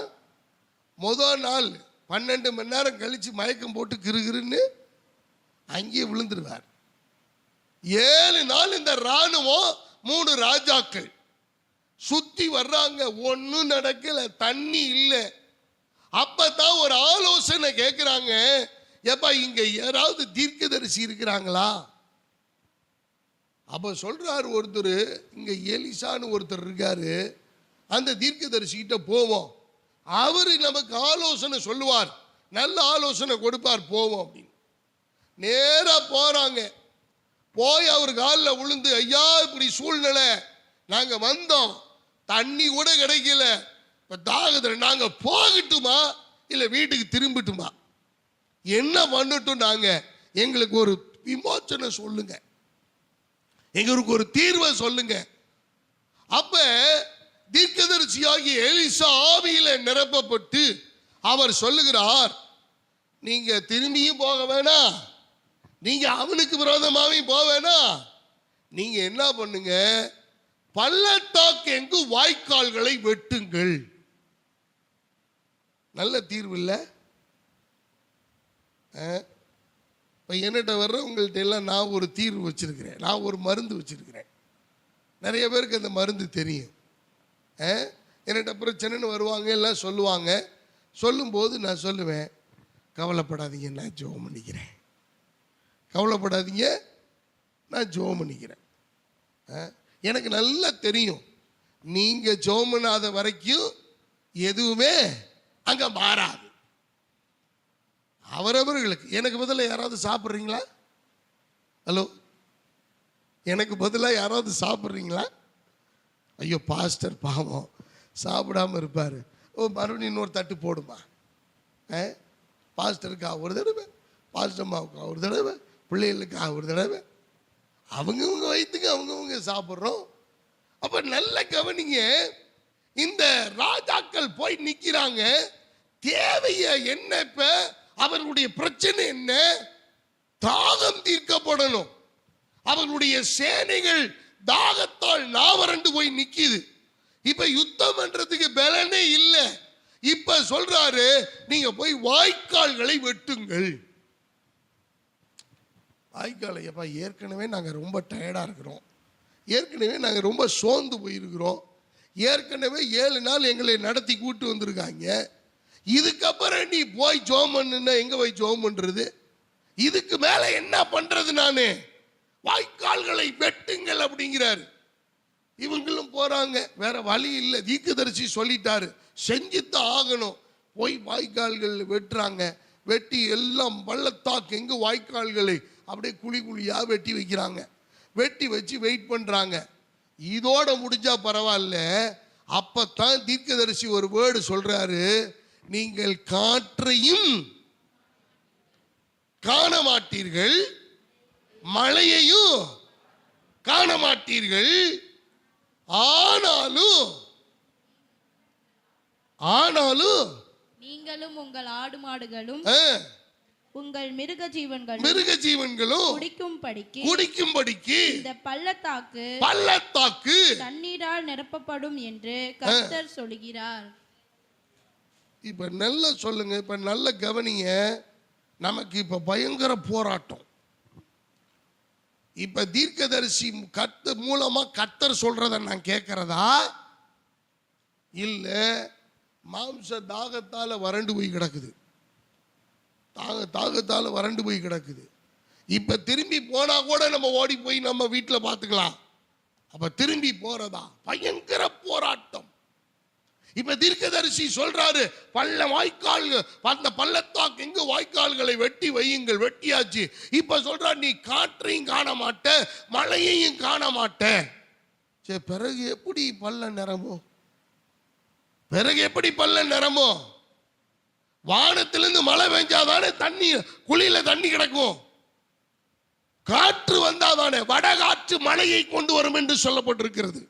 முதல் நாள் 12 மணி நேரம் கழிச்சு மயக்கம் போட்டு கிருகிருன்னு அங்கேயே விழுந்துருவார். 7 நாள் இந்த ராணுவம் 3 ராஜாக்கள் சுத்தி வர்றாங்க, ஒன்னும் நடக்கல, தண்ணி இல்லை. அப்பதான் ஒரு ஆலோசனை கேட்கிறாங்க, ஏப்பா இங்க யாராவது தீர்க்கதரிசி இருக்கிறாங்களா? அப்ப சொல்றாரு ஒருத்தர், இங்க எலிசான்னு ஒருத்தர் இருக்காரு, அந்த தீர்க்கதரிசி கிட்ட போவோம், அவரு நமக்கு ஆலோசனை சொல்லுவார், நல்ல ஆலோசனை கொடுப்பார், போவோம் அப்படின்னு. நேரா போறாங்க. போய் அவர் காலில் விழுந்து, ஐயா இப்படி சூழ்நிலை, நாங்க வந்தோம், தண்ணி கூட கிடைக்கல, இப்ப தாகத்துல நாங்க போகட்டுமா இல்ல வீட்டுக்கு திரும்பட்டுமா, என்ன பண்ணட்டும், நாங்க எங்களுக்கு ஒரு விமோச்சனை சொல்லுங்க, எங்களுக்கு ஒரு தீர்வை சொல்லுங்க. அப்ப தீர்க்கதரிசியாகிய எலிசா ஆவியில நிரப்பப்பட்டு அவர் சொல்லுகிறார், நீங்க திரும்பியும் போக வேணாம், நீங்க அவனுக்கு விரோதமாகவும் போக வேணாம், நீங்க என்ன பண்ணுங்க, பள்ளத்தாக்கு எங்கு வாய்க்கால்களை வெட்டுங்கள். நல்ல தீர்வு இல்லை? இப்போ என்னட்ட வர்ற உங்கள்கிட்ட எல்லாம் நான் ஒரு தீர்வு வச்சிருக்கிறேன், நான் ஒரு மருந்து வச்சிருக்கிறேன். நிறைய பேருக்கு அந்த மருந்து தெரியும். என்னட்ட பிரச்சனைன்னு வருவாங்க, எல்லாம் சொல்லுவாங்க. சொல்லும்போது நான் சொல்லுவேன், கவலைப்படாதீங்க, நான் ஜெபம் பண்ணிக்கிறேன், கவலைப்படாதீங்க, நான் ஜெபம் பண்ணிக்கிறேன். எனக்கு நல்லா தெரியும், நீங்க ஜெபம் பண்ணாத வரைக்கும் எதுவுமே அங்க மாறாது. அவரவர்களுக்கு. எனக்கு பதிலாக யாராவது சாப்பிட்றீங்களா? ஹலோ, எனக்கு பதிலாக யாராவது சாப்பிட்றீங்களா? ஐயோ பாஸ்டர் பாவம் சாப்பிடாம இருப்பார், ஓ மறுபடியும் இன்னொரு தட்டு போடுமா. பாஸ்டருக்கா ஒரு தடவை, பாஸ்டம்மாவுக்கா ஒரு தடவை, பிள்ளைகளுக்கா ஒரு தடவை, அவங்கவுங்க வயிற்றுக்கு அவங்கவுங்க சாப்பிட்றோம். அப்ப நல்ல கவனிங்க, இந்த ராஜாக்கள் போய் நிற்கிறாங்க, தேவைய என்ன, இப்ப அவர்களுடைய பிரச்சனை என்ன, தாகம் தீர்க்கப்படணும். அவர்களுடைய சேனைகள் தாகத்தால் நாவறண்டு போய் நிக்குது. இப்ப யுத்தம் பண்றதுக்கு பலனே இல்லை. இப்ப சொல்றாரு, நீங்க போய் வாய்க்கால்களை வெட்டுங்கள். வாய்க்காலை எப்பா, ஏற்கனவே நாங்க ரொம்ப டயர்டா இருக்கிறோம், ஏற்கனவே நாங்க ரொம்ப சோர்ந்து போயிருக்கிறோம், ஏற்கனவே 7 நாள் எங்களை நடத்தி கூட்டு வந்திருக்காங்க, இதுக்கப்புறம் நீ போய் ஜெபம் பண்ணுன்னா எங்க போய் ஜெபம் பண்றது, இதுக்கு மேல என்ன பண்றது, நானு வாய்க்கால்களை வெட்டுங்கள் அப்படிங்கிறாரு. இவங்களும் போறாங்க, வேற வழி இல்லை, தீர்க்கதரிசி சொல்லிட்டாரு, செஞ்சுத்தான் ஆகணும். போய் வாய்க்கால்கள் வெட்டுறாங்க. வெட்டி எல்லாம் பள்ளத்தாக்கு எங்கு வாய்க்கால்களை அப்படியே குழி குழியா வெட்டி வைக்கிறாங்க. வெட்டி வச்சு வெயிட் பண்றாங்க. இதோட முடிஞ்சா பரவாயில்ல. அப்பத்தான் தீர்க்கதரிசி ஒரு வேர்டு சொல்றாரு, நீங்கள் காற்றையும் காண மாட்டீர்கள், மழையையும் காண மாட்டீர்கள், ஆனாலும் நீங்களும் உங்கள் ஆடு மாடுகளும் உங்கள் மிருக ஜீவன்களும் குடிக்கும்படிக்கு இந்த பள்ளத்தாக்கு தண்ணீரால் நிரப்பப்படும் என்று கர்த்தர் சொல்கிறார். இப்ப நல்லா சொல்லுங்க, இப்ப நல்ல கவனிங்க, நமக்கு இப்ப பயங்கர போராட்டம். இப்ப தீர்க்கதரிசி மூலமா கர்த்தர் சொல்றத நான் கேட்கிறதா இல்ல மாம்ச தாகத்தால வறண்டு போய் கிடக்குது, தாகத்தால வறண்டு போய் கிடக்குது. இப்ப திரும்பி போனா கூட நம்ம ஓடி போய் நம்ம வீட்டுல பாத்துக்கலாம். அப்ப திரும்பி போறதா? பயங்கர போராட்டம். இப்ப தீர்க்கதரிசி சொல்றாரு, அந்த பள்ளத்தாக்கு எங்க வாய்க்கால்களை வெட்டி வையுங்கள். வெட்டியாச்சு. இப்ப சொல்றாரு, நீ காற்றையும் காண மாட்ட, மழையையும் காண மாட்ட. சரி, பிறகு எப்படி பள்ள நிரம்பும்? பிறகு எப்படி பள்ள நிரம்பும்? வானத்திலிருந்து மழை பெஞ்சாதானே தண்ணி, குழியில தண்ணி கிடக்கும். காற்று வந்தாதானே வடகாற்று மழையை கொண்டு வரும் என்று சொல்லப்பட்டிருக்கிறது.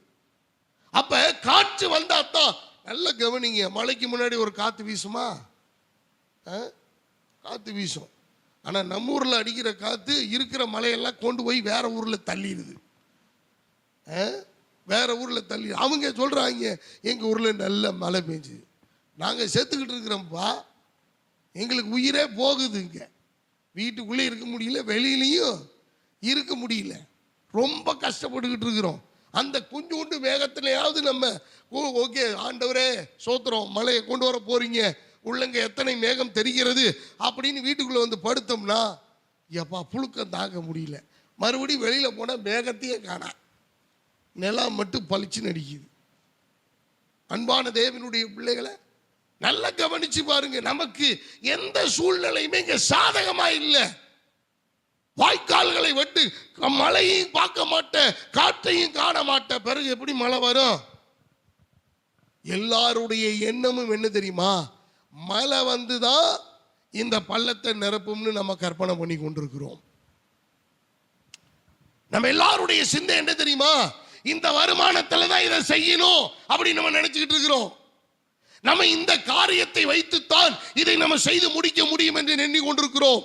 அப்ப காற்று வந்தாதான், நல்ல கவனிங்க, மழைக்கு முன்னாடி ஒரு காத்து வீசுமா? காத்து வீசும். ஆனா நம்ம ஊர்ல அடிக்கிற காத்து இருக்கிற மலையெல்லாம் கொண்டு போய் வேற ஊர்ல தள்ளிடுது. வேற ஊர்ல தள்ளி அவங்க சொல்றாங்க எங்க ஊர்ல நல்ல மழை பெஞ்சு நாங்க செத்துக்கிட்டு இருக்கிறோம்ப்பா, எங்களுக்கு உயிரே போகுது, இங்க வீட்டுக்குள்ளே இருக்க முடியல, வெளியிலையும் இருக்க முடியல, ரொம்ப கஷ்டப்பட்டுக்கிட்டு இருக்கிறோம். அந்த கொஞ்சோண்டு வேகத்திலேயாவது நம்ம ஓகே ஆண்டவரே சோத்திரம், மழையை கொண்டு வர போறீங்க, உள்ளங்க எத்தனை மேகம் தெரிகிறது அப்படின்னு வீட்டுக்குள்ள வந்து படுத்தோம்னா எப்பா புழுக்கம் தாங்க முடியல. மறுபடியும் வெளியில போனா மேகத்தையே காணா, நிலம் மட்டும் பளிச்சுன்னு அடிக்குது. அன்பான தேவனுடைய பிள்ளைகளை நல்லா கவனிச்சு பாருங்க. நமக்கு எந்த சூழ்நிலையுமே இங்க சாதகமா இல்லை. வாய்க்கால்களை வெட்டு, மழையையும் பார்க்க மாட்டேன், காற்றையும் காண மாட்டேன், பிறகு எப்படி மழை வரும்? எல்லாருடைய எண்ணமும் என்ன தெரியுமா? மழை வந்துதான் இந்த பள்ளத்தை நிரப்பும்னு நம்ம கற்பனை பண்ணி கொண்டிருக்கிறோம். நம்ம எல்லாருடைய சிந்தை என்ன தெரியுமா? இந்த வருமானத்துல தான் இதை செய்யணும் அப்படி நம்ம நினைச்சுக்கிட்டு இருக்கிறோம். நம்ம இந்த காரியத்தை வைத்துத்தான் இதை நம்ம செய்து முடிக்க முடியும் என்று எண்ணி கொண்டிருக்கிறோம்.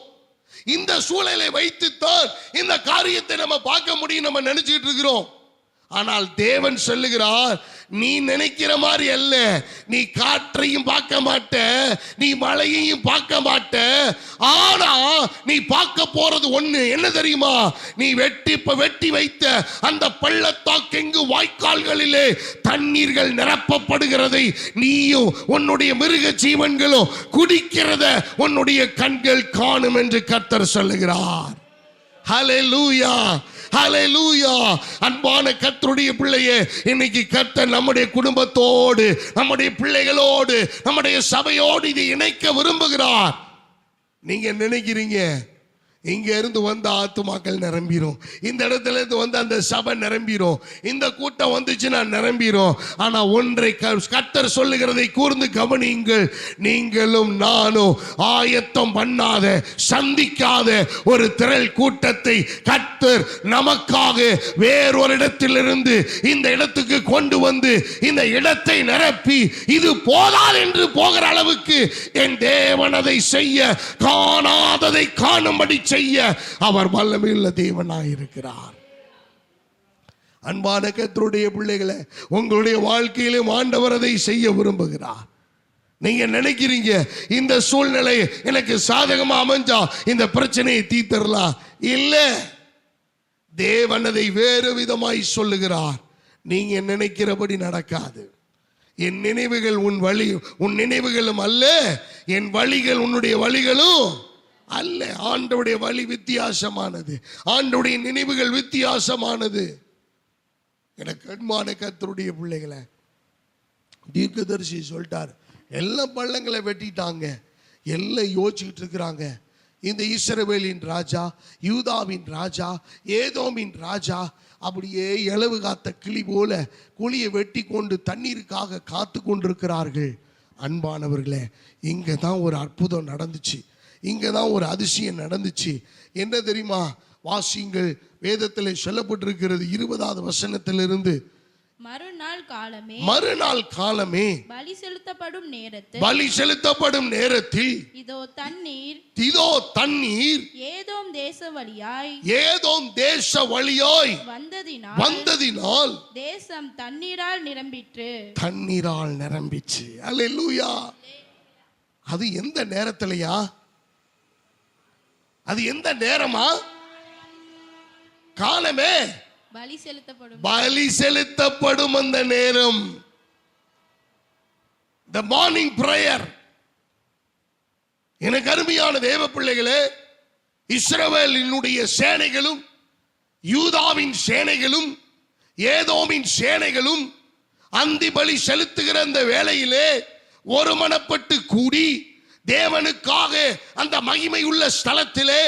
இந்த சூழலை வைத்துத்தான் இந்த காரியத்தை நம்ம பார்க்க முடியும் நம்ம நினைச்சுக்கிட்டு இருக்கிறோம். ஆனால் தேவன் சொல்லுகிறார், நீ நினைக்கிற மாதிரி அல்ல. நீ காற்றையும் பார்க்க மாட்ட, நீ மழையையும் பார்க்க மாட்ட. ஆனா நீ பார்க்க போறது ஒண்ணு, என்ன தெரியுமா? நீ வெட்டி வைத்த அந்த பள்ளத்தாக்கெங்கு வாய்க்கால்களிலே தண்ணீர்கள் நிரப்பப்படுகிறதை நீயும் உன்னுடைய மிருக ஜீவன்களும் குடிக்கிறத உன்னுடைய கண்கள் காணும் என்று கர்த்தர் சொல்லுகிறார். ஹல்லேலூயா, ஹல்லேலூயா. அன்பான கர்த்தருடைய பிள்ளையே, இன்னைக்கு கர்த்தர் நம்முடைய குடும்பத்தோடு, நம்முடைய பிள்ளைகளோடு, நம்முடைய சபையோடு இதை இணைக்க விரும்புகிறார். நீங்க நினைக்கிறீங்க இங்க இருந்து வந்த ஆத்துமாக்கள் நிரம்பிரும், இந்த இடத்துல இருந்து வந்து அந்த சபை நிரம்பிரும், இந்த கூட்டம் வந்துச்சுன்னா நிரம்பிரும். ஆனா ஒன்றை கர்த்தர் சொல்லுகிறதை கூர்ந்து கவனியுங்கள். நீங்களும் நானும் ஆயத்தம் பண்ணாத, சந்திக்காத ஒரு திரள் கூட்டத்தை கர்த்தர் நமக்காக வேறொரு இடத்திலிருந்து இந்த இடத்துக்கு கொண்டு வந்து இந்த இடத்தை நிரப்பி இது போதாது என்று போகிற அளவுக்கு என் தேவன் அதை செய்ய, காணாததை காணும்படி செய்ய அவர் வல்லமையுள்ள தேவனாய் இருக்கிறார். அன்பான கர்த்தருடைய பிள்ளைகளே, உங்களுடைய வாழ்க்கையிலும் ஆண்டவர் அதை செய்ய விரும்புகிறார். நீங்க நினைக்கிறீங்க இந்த சூழ்நிலை எனக்கு சாதகமா அமைஞ்சா இந்த பிரச்சனையை தீர்த்தரலாம். இல்ல, தேவன் அதை வேறு விதமாய் சொல்லுகிறார். நீங்க நினைக்கிறபடி நடக்காது. என் நினைவுகள் உன் நினைவுகளும் அல்ல, என் வழிகள் உன்னுடைய வழிகளும் அல்ல. ஆண்டவருடைய வழி வித்தியாசமானது, ஆண்டவருடைய நினைவுகள் வித்தியாசமானது. எனக்கு அன்பான கர்த்தருடைய பிள்ளைகளை, தீர்க்கதரிசி சொல்லிட்டார், எல்லா பள்ளங்களை வெட்டிட்டாங்க, எல்லாம் யோசிச்சுட்டு இருக்கிறாங்க. இந்த இஸ்ரவேலின் ராஜா, யூதாவின் ராஜா, ஏதோமின் ராஜா அப்படியே இளவு காத்த கிளி போல குழியை வெட்டி கொண்டு தண்ணீருக்காக காத்து கொண்டிருக்கிறார்கள். அன்பானவர்களே, இங்க தான் ஒரு அற்புதம் நடந்துச்சு, இங்கதான் ஒரு அதிசயம் நடந்துச்சு. என்ன தெரியுமா? வாசிங்கள், வேதத்தில் சொல்லப்பட்டிருக்கிறது 20வது வசனத்திலிருந்து, மறுநாள் காலமே பலி செலுத்தப்படும் நேரத்தில் இதோ தண்ணீர் ஏதோம் தேச வழியாய் வந்ததினால் தேசம் தண்ணீரால் நிரம்பிற்று. அல்லேலூயா. அது எந்த நேரத்திலயா? அது எந்த நேரமா? காலமே பலி செலுத்தப்படும் அந்த நேரம். The morning prayer. எனக்கு அருமையான தேவ பிள்ளைகளே, இஸ்ரவேலினுடைய சேனைகளும் யூதாவின் சேனைகளும் ஏதோமின் சேனைகளும் அந்தி பலி செலுத்துகிற அந்த வேளையிலே ஒருமனப்பட்டு கூடி தேவனுக்காக அந்த மகிமை உள்ள ஸ்தலத்திலே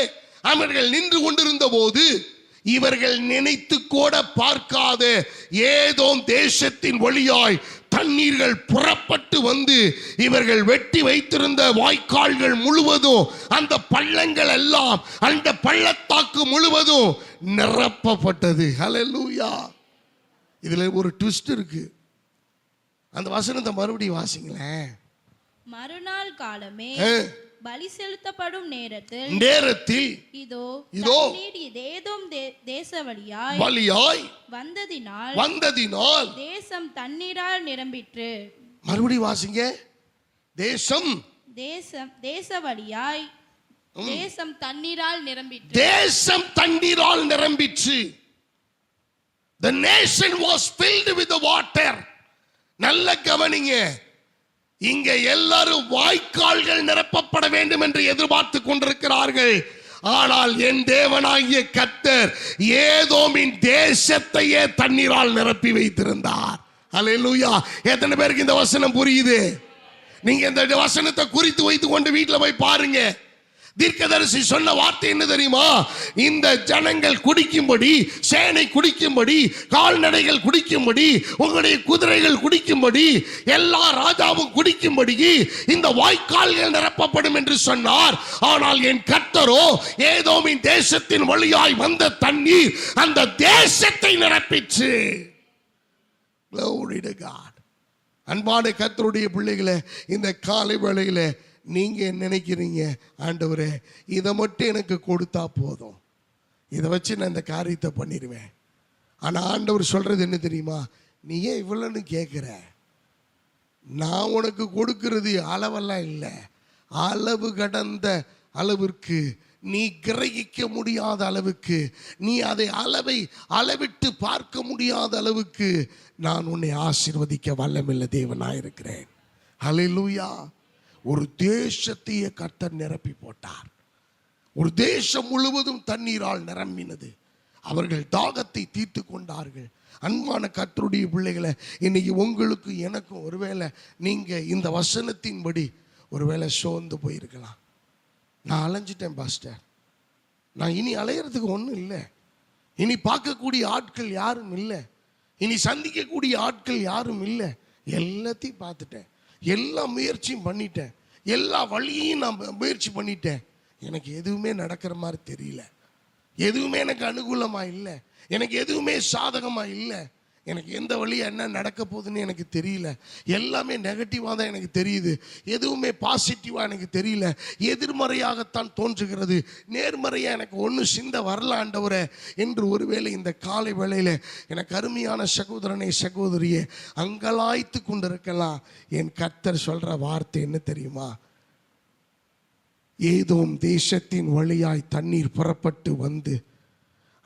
அவர்கள் நின்று கொண்டிருந்த போது, இவர்கள் நினைத்து கூட பார்க்காத ஏதோம் தேசத்தின் வழியாய் தண்ணீர்கள் புறப்பட்டு வந்து இவர்கள் வெட்டி வைத்திருந்த வாய்க்கால்கள் முழுவதும், அந்த பள்ளங்கள் எல்லாம், அந்த பள்ளத்தாக்கு முழுவதும் நிரப்பப்பட்டது. ஹல்லேலூயா. இதுல ஒரு ட்விஸ்ட் இருக்கு. அந்த வசனத்தை மறுபடியும் வாசிங்களேன். மறுநாள் காலமே பலி செலுத்தப்படும் நேரத்தில் இதோ தண்ணீர் ஏதோம் தேச வழியாய் வந்ததினால் தேசம் தண்ணீரால் நிரம்பிற்று. மறுபடியும் வாசிங்க. தேச வழியாய் தேசம் தண்ணீரால் நிரம்பிற்று. தேசம் தண்ணீரால் நிரம்பிற்று. The nation was filled with the water. நல்ல கவனிங்க. இங்க எல்லாரும் வாய்க்கால்கள் நிரப்பப்பட வேண்டும் என்று எதிர்பார்த்து கொண்டிருக்கிறார்கள். ஆனால் என் தேவனாகிய கர்த்தர் ஏதோமின் தேசத்தையே தண்ணீரால் நிரப்பி வைத்திருந்தார். அல்லேலூயா. எத்தனை பேருக்கு இந்த வசனம் புரியுது? நீங்க இந்த வசனத்தை குறித்து வைத்துக் கொண்டு வீட்டுல போய் பாருங்க. தீர்க்கதரிசி சொன்ன வார்த்தை என்ன தெரியுமா? இந்த ஜனங்கள் குடிக்கும்படி, சேனை குடிக்கும்படி, கால்நடைகள் குடிக்கும்படி, உங்களுடைய குதிரைகள் குடிக்கும்படி, எல்லா ராஜாவும் குடிக்கும்படி இந்த வாய்க்கால்கள் நிரப்பப்படும் என்று சொன்னார். ஆனால் என் கர்த்தரோ ஏதோமின் தேசத்தின் வழியாய் வந்த தண்ணீர் அந்த தேசத்தை நிரப்பிற்று. Glory to God. அன்பான கர்த்தருடைய பிள்ளைகளே, இந்த காலை வேளையில நீங்க நினைக்கிறீங்க, ஆண்டவரே இதை மட்டும் எனக்கு கொடுத்தா போதும், இதை வச்சு நான் இந்த காரியத்தை பண்ணிடுவேன். ஆனா ஆண்டவர் சொல்றது என்ன தெரியுமா? நீ ஏன் இவ்வளவுன்னு கேட்கிற? நான் உனக்கு கொடுக்கிறது அளவெல்லாம் இல்லை. அளவு கடந்த அளவிற்கு, நீ கிரகிக்க முடியாத அளவுக்கு, நீ அதை அளவிட்டு பார்க்க முடியாத அளவுக்கு நான் உன்னை ஆசீர்வதிக்க வல்லமில்ல தேவனாயிருக்கிறேன். ஹல்லேலூயா. ஒரு தேசத்தையே கர்த்தர் நிரப்பி போட்டார். ஒரு தேசம் முழுவதும் தண்ணீரால் நிரம்பினது. அவர்கள் தாகத்தை தீர்த்து கொண்டார்கள். அன்பான கர்த்தருடைய பிள்ளைகளை, இன்னைக்கு உங்களுக்கு எனக்கும் ஒருவேளை நீங்க இந்த வசனத்தின்படி ஒருவேளை சோர்ந்து போயிருக்கலாம். நான் அலைஞ்சிட்டேன் பாஸ்டர், நான் இனி அலையிறதுக்கு ஒன்றும் இல்லை, இனி பார்க்கக்கூடிய ஆட்கள் யாரும் இல்லை, இனி சந்திக்கக்கூடிய ஆட்கள் யாரும் இல்லை, எல்லாத்தையும் பார்த்துட்டேன், எல்லா முயற்சியும் பண்ணிட்டேன், எல்லா வழியையும் நான் முயற்சி பண்ணிட்டேன், எனக்கு எதுவுமே நடக்கிற மாதிரி தெரியல, எதுவுமே எனக்கு அனுகூலமா இல்லை, எனக்கு எதுவுமே சாதகமா இல்லை, எனக்கு எந்த வழியா என்ன நடக்க போகுதுன்னு எனக்கு தெரியல, எல்லாமே நெகட்டிவாக தான் எனக்கு தெரியுது, எதுவுமே பாசிட்டிவாக எனக்கு தெரியல, எதிர்மறையாகத்தான் தோன்றுகிறது, நேர்மறையாக எனக்கு ஒன்றும் சிந்த வரல ஆண்டவரே என்று ஒருவேளை இந்த காலை வேளையில் எனக்கு அருமையான சகோதரனை சகோதரியே அங்கலாய்த்து கொண்டிருக்கலாம். என் கர்த்தர் சொல்ற வார்த்தை என்ன தெரியுமா? ஏதோம் தேசத்தின் வழியாய் தண்ணீர் புறப்பட்டு வந்து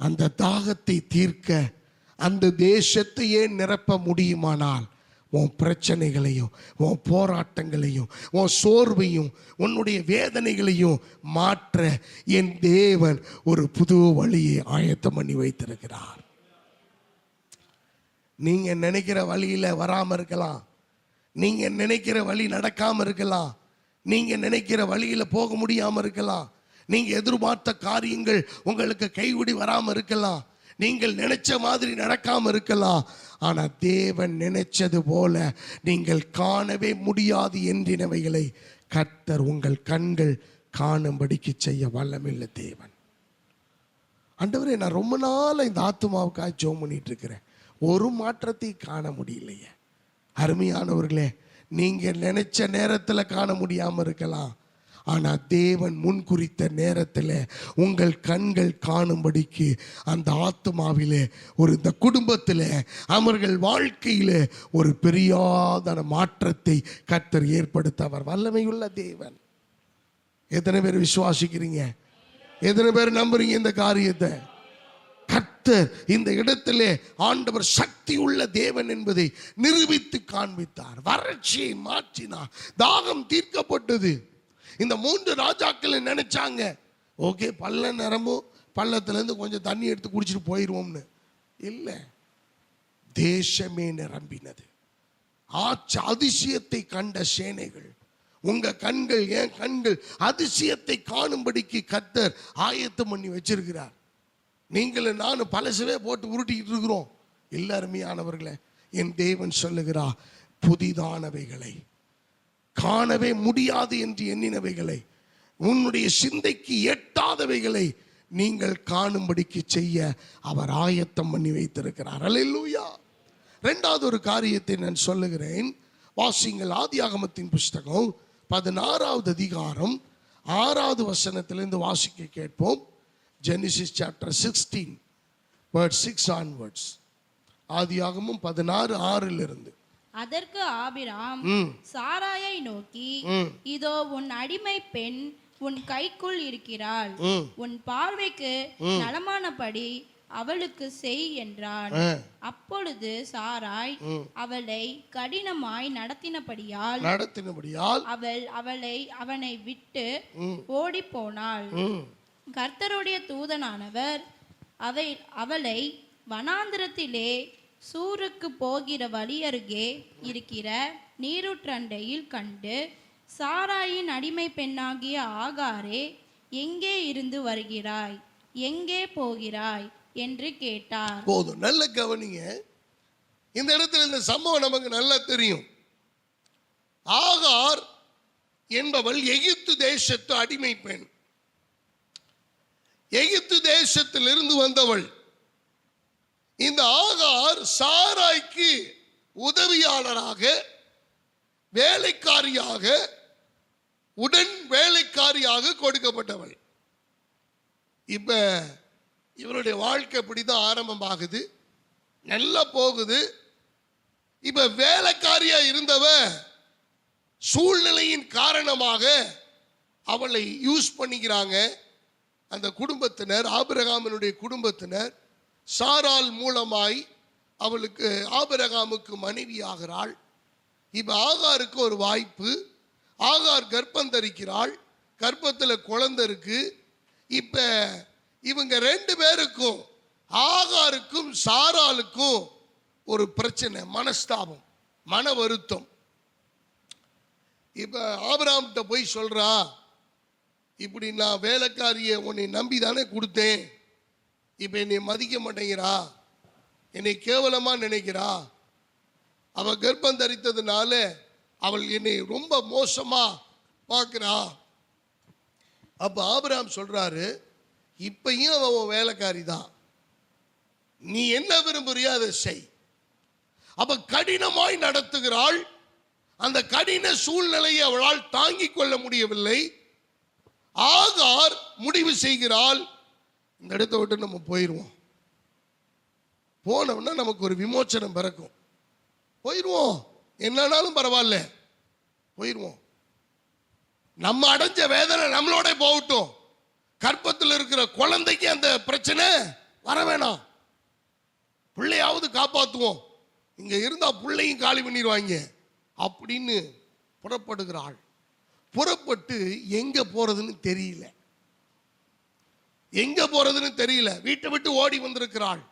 அந்த தாகத்தை தீர்க்க அந்த தேசத்தையே நிரப்ப முடியுமானால், உன் பிரச்சனைகளையும், உன் போராட்டங்களையும், உன் சோர்வையும், உன்னுடைய வேதனைகளையும் மாற்ற என் தேவன் ஒரு புது வழியை ஆயத்தம் பண்ணி வைத்திருக்கிறார். நீங்க நினைக்கிற வழியில வராம இருக்கலாம், நீங்க நினைக்கிற வழி நடக்காம இருக்கலாம், நீங்க நினைக்கிற வழியில போக முடியாம இருக்கலாம், நீங்க எதிர்பார்த்த காரியங்கள் உங்களுக்கு கைவிடி வராம இருக்கலாம், நீங்கள் நினைச்ச மாதிரி நடக்காம இருக்கலாம். ஆனா தேவன் நினைச்சது போல நீங்கள் காணவே முடியாது என்றினவைகளை கர்த்தர் உங்கள் கண்கள் காணும்படிக்கு செய்ய வல்லமில்லை தேவன். ஆண்டவரே, நான் ரொம்ப நாள் இந்த ஆத்துமாவுக்காக ஜெபம் பண்ணிட்டு இருக்கிறேன், ஒரு மாற்றத்தை காண முடியலையே. அருமையானவர்களே, நீங்க நினைச்ச நேரத்தில் காண முடியாம இருக்கலாம், ஆனா தேவன் முன்குறித்த நேரத்தில் உங்கள் கண்கள் காணும்படிக்கு அந்த ஆத்துமாவிலே, ஒரு இந்த குடும்பத்தில், அவர்கள் வாழ்க்கையிலே ஒரு பெரியாதான மாற்றத்தை கர்த்தர் ஏற்படுத்த அவர் வல்லமையுள்ள தேவன். எத்தனை பேர் விசுவாசிக்கிறீங்க? எத்தனை பேர் நம்புறீங்க இந்த காரியத்தை? கர்த்தர் இந்த இடத்திலே ஆண்டவர் சக்தி உள்ள தேவன் என்பதை நிரூபித்து காண்பித்தார். வறட்சியை மாற்றினார், தாகம் தீர்க்கப்பட்டது. இந்த 3 ராஜாக்கள் நினைச்சாங்க, ஓகே பள்ளம் நிரம்பும், பள்ளத்திலிருந்து கொஞ்சம் தண்ணி எடுத்து குடிச்சிட்டு போயிடுவோம்னு. இல்லை, தேசமே நிரம்பினது. அதிசயத்தை கண்ட சேனைகள், உங்க கண்கள், என் கண்கள் அதிசயத்தை காணும்படிக்கு கர்த்தர் ஆயத்தம் பண்ணி வச்சிருக்கிறார். நீங்களும் நானும் பழசவே போட்டு உருட்டிக்கிட்டு இருக்கிறோம். எல்லாருமே ஆனவர்களே, என் தேவன் சொல்லுகிறார், புதிதானவைகளை, காணவே முடியாது என்று எண்ணினவைகளை, உன்னுடைய சிந்தைக்கு எட்டாதவைகளை நீங்கள் காணும்படிக்கு செய்ய அவர் ஆயத்தம் பண்ணி வைத்திருக்கிறார். அல்லேலூயா. இரண்டாவது ஒரு காரியத்தை நான் சொல்லுகிறேன். வாசிங்கள் ஆதியாகமத்தின் புஸ்தகம் 16வது அதிகாரம் 6வது வசனத்திலிருந்து வாசிக்க கேட்போம். Genesis chapter 16 verse 6 onwards. ஆதியாகமம் 16:6 அதற்கு ஆபிராம் சாராயை நோக்கி, இதோ உன் அடிமை பெண் உன் கைக்குள் இருக்கிறாள், உன் பார்வைக்கு நலமானபடி அவளுக்கு செய் என்றான். அப்பொழுது சாராய் அவளை கடினமாய் நடத்தினபடியால் அவனை விட்டு ஓடி போனாள். கர்த்தருடைய தூதனானவர் அவளை வனாந்திரத்திலே சூருக்கு போகிற வழியருகே இருக்கிற நீரூற்றண்டையில் கண்டு, சாராயின் அடிமை பெண்ணாகிய ஆகாரே, எங்கே இருந்து வருகிறாய், எங்கே போகிறாய் என்று கேட்டார். போதும், நல்ல கவனிங்க. இந்த இடத்துல இந்த சம்பவம் நமக்கு நல்லா தெரியும். ஆகார் என்பவள் எகிப்து தேசத்து அடிமை பெண். எகிப்து தேசத்திலிருந்து வந்தவள். இந்த ஆகார் சாராய்க்கு உதவியாளராக, வேலைக்காரியாக, உடன் வேலைக்காரியாக கொடுக்கப்பட்டவள். இப்ப இவருடைய வாழ்க்கை இப்படிதான் ஆரம்பமாகுது, நல்லா போகுது. இப்ப வேலைக்காரியா இருந்தவ சூழ்நிலையின் காரணமாக அவளை யூஸ் பண்ணிக்கிறாங்க. அந்த குடும்பத்தினர், ஆபிரகாமினுடைய குடும்பத்தினர், சாராள் மூலமாய் அவளுக்கு, ஆபிரகாமுக்கு மனைவி ஆகிறாள். இப்ப ஆகாருக்கு ஒரு வாய்ப்பு. ஆகார் கர்ப்பம் தரிக்கிறாள், கர்ப்பத்தில் குழந்தை இருக்கு. இப்ப இவங்க ரெண்டு பேருக்கும், ஆகாருக்கும் சாராளுக்கும் ஒரு பிரச்சனை, மனஸ்தாபம், மன வருத்தம். இப்ப ஆபிரகாம்கிட்ட போய் சொல்றா, இப்படி நான் வேலைக்காரியை உன்னை நம்பி தானே கொடுத்தேன், இப்ப என்னை மதிக்க மாட்டேங்கிறா, என்னை கேவலமா நினைக்கிறா, அவ கர்ப்பம் தரித்ததுனால அவள் என்னை ரொம்ப மோசமா பார்க்கிறா. அப்ப ஆபிரகாம் சொல்றாரு, இப்பயும் அவன் வேலைக்காரி தான், நீ என்ன விரும்புறியோ அதை செய். அப்ப கடினமாய் நடத்துகிறாள். அந்த கடின சூழ்நிலையை அவளால் தாங்கிக் கொள்ள முடியவில்லை. ஆகார் முடிவு செய்கிறாள், இந்த இடத்தை விட்டு நம்ம போயிடுவோம், போனோம்னா நமக்கு ஒரு விமோச்சனம் பிறக்கும், போயிடுவோம், என்னன்னாலும் பரவாயில்ல, போயிடுவோம், நம்ம அடைஞ்ச வேதனை நம்மளோட போகட்டும், கர்ப்பத்தில் இருக்கிற குழந்தைக்கு அந்த பிரச்சனை வர வேணாம், பிள்ளையாவது காப்பாற்றுவோம், இங்க இருந்தா பிள்ளையும் காலி பண்ணிடுவாங்க அப்படின்னு புறப்படுகிறாள். புறப்பட்டு எங்க போறதுன்னு தெரியல, எங்க போறதுன்னு தெரியல, வீட்டை விட்டு ஓடி வந்திருக்கிறாள்,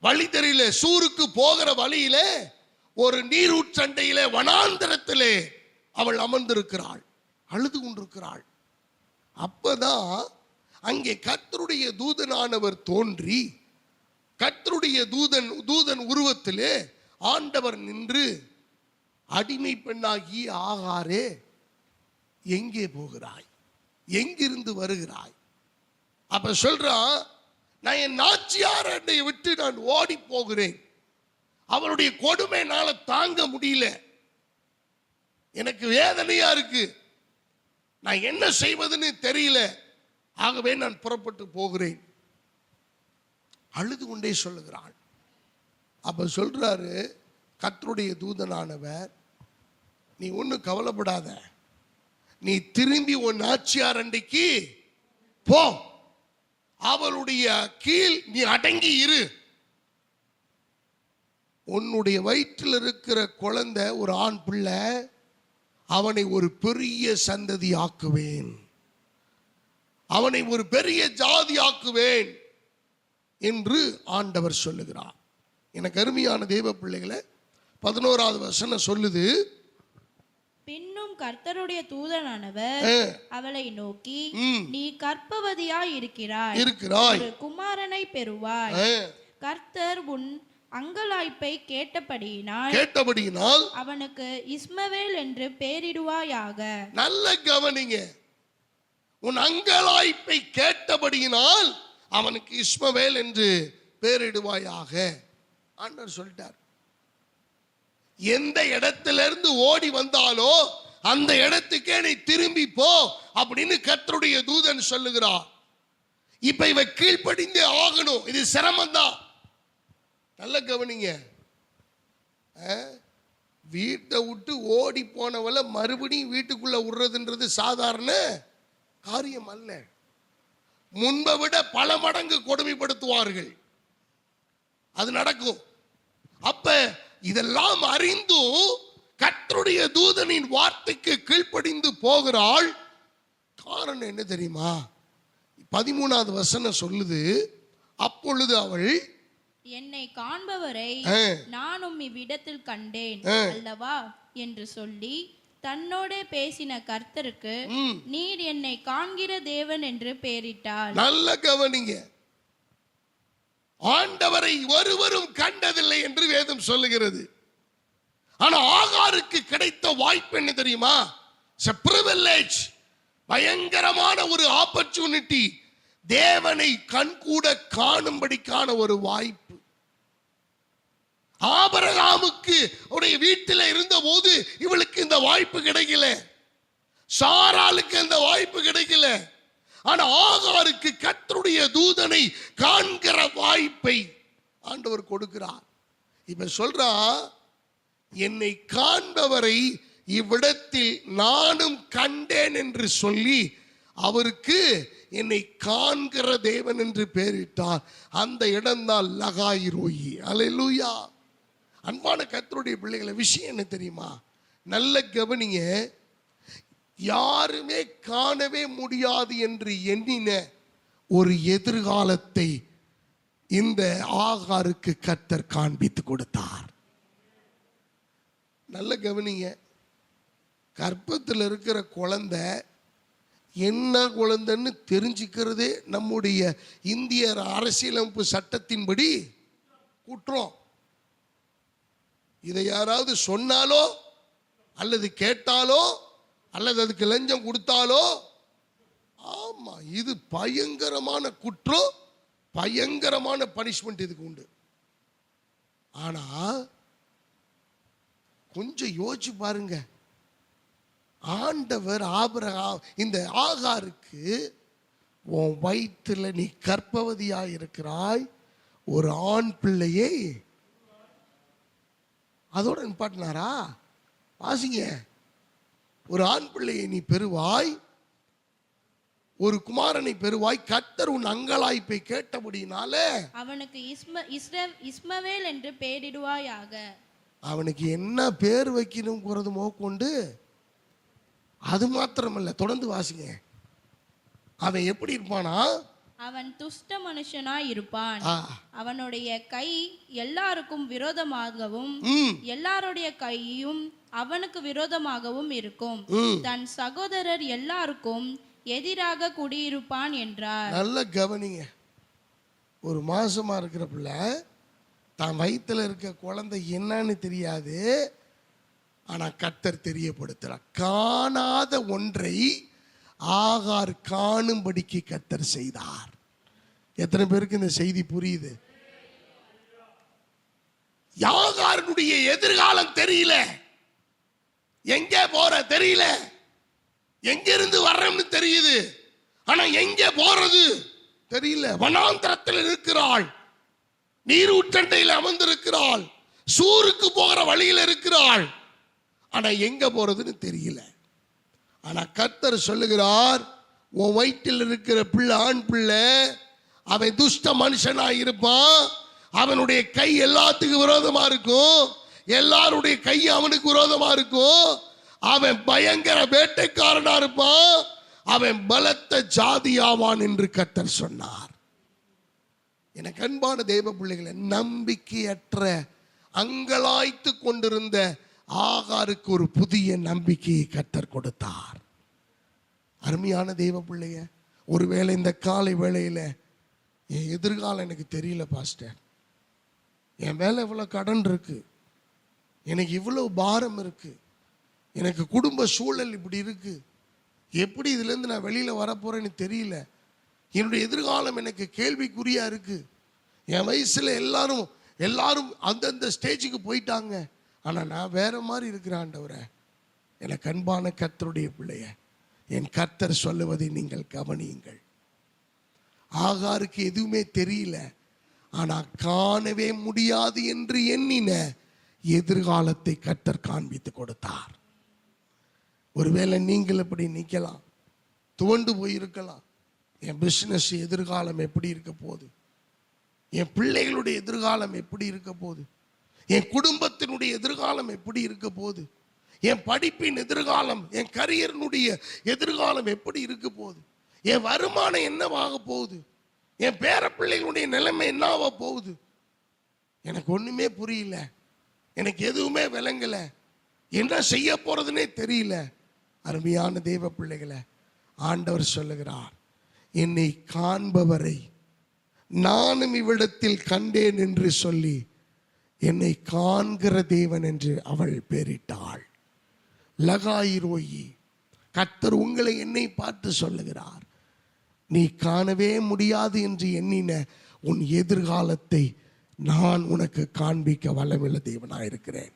வழி தெரியல. சூருக்கு போகிற வழியில ஒரு நீரூற்றண்டையிலே, வனாந்தரத்திலே அவள் அமர்ந்திருக்கிறாள், அழுது கொண்டிருக்கிறாள். அப்பதான் அங்கே கர்த்தருடைய தூதனானவர் தோன்றி, கர்த்தருடைய தூதன் உருவத்திலே ஆண்டவர் நின்று, அடிமை பெண்ணாகி ஆகாரே, எங்கே போகிறாய், எங்கிருந்து வருகிறாய்? அப்ப சொல்றான், நான் என் நாச்சியார் அண்டையை விட்டு நான் ஓடி போகிறேன், அவருடைய கொடுமைனால தாங்க முடியல, எனக்கு வேதனையா இருக்கு, நான் என்ன செய்வதுன்னு தெரியல, ஆகவே நான் புறப்பட்டு போகிறேன், அழுது கொண்டே சொல்லுகிறாள். அப்ப சொல்றாரு கர்த்தருடைய தூதனானவர், நீ ஒன்னும் கவலைப்படாத, நீ திரும்பி உன் நாச்சியார் அண்டைக்கு போ, அவளுடைய கீழ் நீ அடங்கி இரு, உன்னுடைய வயிற்றில் இருக்கிற குழந்தை ஒரு ஆண் பிள்ளை, அவனை ஒரு பெரிய சந்ததி ஆக்குவேன், அவனை ஒரு பெரிய ஜாதி ஆக்குவேன் என்று ஆண்டவர் சொல்லுகிறார். எனக்கு அருமையான தேவ பிள்ளைகளை, 11வது வசனம் சொல்லுது, பின்னும் கர்த்தருடைய தூதனானவர் அவளை நோக்கி, நீ கர்ப்பவதியாய் இருக்கிறாய், ஒரு குமாரனை பெறுவாய், கர்த்தர் உன் அங்கலாய்ப்பை கேட்டபடியினால் அவனுக்கு இஸ்மவேல் என்று பெயரிடுவாயாக. நல்ல கவனிங்க, உன் அங்கலாய்ப்பை கேட்டபடியினால் அவனுக்கு இஸ்மவேல் என்று பெயரிடுவாயாக. ஆண்டவர் சொல்லிட்டார். எந்த இடத்திலிருந்து ஓடி வந்தாலோ அந்த இடத்துக்கே நீ திரும்பி போ அப்படின்னு கர்த்தருடைய தூதன் சொல்லுகிறார். இப்ப இவ கீழ்ப்படிந்தே ஆகணும். இது சிரமம் தான். நல்ல கவனிங்க, வீட்டை விட்டு ஓடி போனவள மறுபடியும் வீட்டுக்குள்ள விடுறதுன்றது சாதாரண காரியம் அல்ல. முன்பை விட பல மடங்கு கொடுமைப்படுத்துவார்கள். அது நடக்கும். அப்ப இதெல்லாம் அறிந்தும் கர்த்தருடைய தூதனின் வார்த்தைக்கு கீழ்ப்படிந்து போகிறாள். காரணம் என்ன தெரியுமா? 13வது வசனம் சொல்லுது, அப்பொழுது அவள் என்னை காண்பவரை நானும் இவ்விடத்தில் கண்டேன் அல்லவா என்று சொல்லி தன்னோட பேசின கர்த்தருக்கு நீர் என்னை காண்கிற தேவன் என்று பெயரிட்டாள். நல்ல கவனிங்க, ஆண்டவரை ஒருவரும் கண்டதில்லை என்று வேதம் சொல்லுகிறது. ஆனா ஆகாருக்கு கிடைத்த வாய்ப்பு என்ன தெரியுமா? பிரிவிலேஜ், பயங்கரமான ஒரு ஆப்பர்ச்சுனிட்டி, தேவனை கண்கூட காணும்படிக்கான ஒரு வாய்ப்பு. ஆபிரகாமுக்கு அவருடைய வீட்டில் இருந்த போது இவளுக்கு இந்த வாய்ப்பு கிடைக்கல, சாராளுக்கு இந்த வாய்ப்பு கிடைக்கல. ஆனா ஆகாருக்கு கர்த்தருடைய தூதனை காண்கிற வாய்ப்பை ஆண்டவர் கொடுக்கிறார். இப்ப சொல்றா, என்னை காண்பவரை இவ்விடத்தில் நானும் கண்டேன் என்று சொல்லி அவருக்கு என்னை காண்கிற தேவன் என்று பெயரிட்டார். அந்த இடம்தான் லகாயிரோயி. அல்லேலூயா. அன்பான கர்த்தருடைய பிள்ளைகளை, விஷயம் என்ன தெரியுமா? நல்ல கவனிங்க, யாருமே காணவே முடியாது என்று எண்ணின ஒரு எதிர்காலத்தை இந்த ஆகாருக்கு கர்த்தர் காண்பித்து கொடுத்தார். நல்ல கவனிங்க, கர்ப்பத்தில் இருக்கிற குழந்தை என்ன குழந்தைன்னு தெரிஞ்சுக்கிறதே நம்முடைய இந்திய அரசியலமைப்பு சட்டத்தின்படி குற்றம். இதை யாராவது சொன்னாலோ அல்லது கேட்டாலோ அல்லது அதுக்கு லஞ்சம் கொடுத்தாலோ, ஆமா, இது பயங்கரமான குற்றம், பயங்கரமான பனிஷ்மெண்ட் இதுக்கு உண்டு. ஆனா கொஞ்சம் யோசிச்சு பாருங்க, ஆண்டவர் ஆபிரகாம் இந்த ஆகாருக்கு உன் வயிற்றுல நீ கர்ப்பவதியாய் இருக்கிறாய், ஒரு ஆண் பிள்ளையை அதோட நிப்பாட்டினாரா? வாசிங்க, ஒரு ஆண் பிள்ளையை நீ பெறுவாய், ஒரு குமாரனை பெறுவாய், கர்த்தர் உன் அங்கலாய்ப்பை கேட்டபடினால அவனுக்கு இஸ்மவேல் என்று பெயரிடுவாயாக. அவனுக்கு என்ன பேர் வைக்கணும்ங்கிறது கொண்டு அது மாத்திரமல்ல, தொடர்ந்து வாசிங்க. அவன் எப்படி இருப்பானா? அவன் துஷ்ட மனுஷனாய் இருப்பான். அவனுடைய கை எல்லாருக்கும் விரோதமாகவும் எல்லாருடைய கையும் அவனுக்கு விரோதமாகவும் இருக்கும். தன் சகோதரர் எல்லாருக்கும் எதிராக குடியிருப்பான் என்றார். நல்ல கவனிங்க, ஒரு மாசமா இருக்கிற பிள்ளை, தான் வயிற்றுல இருக்க குழந்தை என்னன்னு தெரியாது, ஆனா கர்த்தர் தெரியப்படுத்துறார். காணாத ஒன்றை ஆகார் காணும்படிக்கு கர்த்தர் செய்தார். எத்தனை பேருக்கு இந்த செய்தி புரியுது? ஆகாருடைய எதிர்காலம் தெரியல, எங்கே போற தெரியல, எங்கிருந்து வர்றோம்னு தெரியுது, ஆனா எங்கே போறது தெரியல. வனாந்தரத்தில் இருக்கிறாள், நீரூற்றண்டையில் அமர்ந்திருக்கிறாள், சூருக்கு போகிற வழியில் இருக்கிறாள், ஆனா எங்க போறதுன்னு தெரியல. ஆனா கர்த்தர் சொல்லுகிறார், உன் வயிற்றில் இருக்கிற பிள்ளை ஆண் பிள்ளை, அவன் துஷ்ட மனுஷனாய் இருப்பான், அவனுடைய கை எல்லாத்துக்கும் விரோதமா இருக்கும், எல்லாருடைய கை அவனுக்கு விரோதமா இருக்கும், அவன் பயங்கர வேட்டைக்காரனா இருப்பான், அவன் பலத்த ஜாதியாவான் என்று கர்த்தர் சொன்னார். எனக்கு அன்பான தேவ பிள்ளைகளை, நம்பிக்கையற்ற அங்கலாய்த்து கொண்டிருந்த ஆகாருக்கு ஒரு புதிய நம்பிக்கையை கர்த்தர் கொடுத்தார். அருமையான தேவ பிள்ளைய, ஒருவேளை இந்த காலை வேளையில என் எதிர்காலம் எனக்கு தெரியல பாஸ்டர், என் மேலே இவ்வளோ கடன் இருக்கு, எனக்கு இவ்வளோ பாரம் இருக்கு, எனக்கு குடும்ப சூழல் இப்படி இருக்கு, எப்படி இதுலேருந்து நான் வெளியில் வரப்போறேன்னு தெரியல, என்னுடைய எதிர்காலம் எனக்கு கேள்விக்குறியா இருக்கு, என் வயசுல எல்லாரும் அந்தந்த ஸ்டேஜுக்கு போயிட்டாங்க, ஆனால் நான் வேற மாதிரி இருக்கிறேன் ஆண்டவரே. எனக்கு அன்பான கர்த்தருடைய பிள்ளைய, என் கர்த்தர் சொல்லுவதை நீங்கள் கவனியுங்கள். ஆகாருக்கு எதுவுமே தெரியல, ஆனா காணவே முடியாது என்று எண்ணின எதிர்காலத்தை கர்த்தர் காண்பித்து கொடுத்தார். ஒருவேளை நீங்கள் எப்படி நிற்கலாம், துவண்டு போயிருக்கலாம். என் பிசினஸ் எதிர்காலம் எப்படி இருக்க போகுது, என் பிள்ளைகளுடைய எதிர்காலம் எப்படி இருக்க போகுது, என் குடும்பத்தினுடைய எதிர்காலம் எப்படி இருக்க போகுது, என் படிப்பின் எதிர்காலம், என் கரியரினுடைய எதிர்காலம் எப்படி இருக்க போகுது, என் வருமானம் என்னவாக போகுது, என் பேர பிள்ளைகளுடைய நிலைமை என்னவா போகுது, எனக்கு ஒண்ணுமே புரியல, எனக்கு எதுவுமே விளங்கல, என்ன செய்ய போறதுன்னே தெரியல. அருமையான தேவ பிள்ளைகளை, ஆண்டவர் சொல்லுகிறார், என்னை காண்பவரை நானும் இவ்விடத்தில் கண்டேன் என்று சொல்லி என்னை காண்கிற தேவன் என்று அவள் பெயரிட்டாள். லகாயிரோயி, கர்த்தர் உங்களை என்னை பார்த்து சொல்லுகிறார், நீ காணவே முடியாது என்று எண்ணின உன் எதிர்காலத்தை நான் உனக்கு காண்பிக்க வல்லமுள்ள தேவனாயிருக்கிறேன்.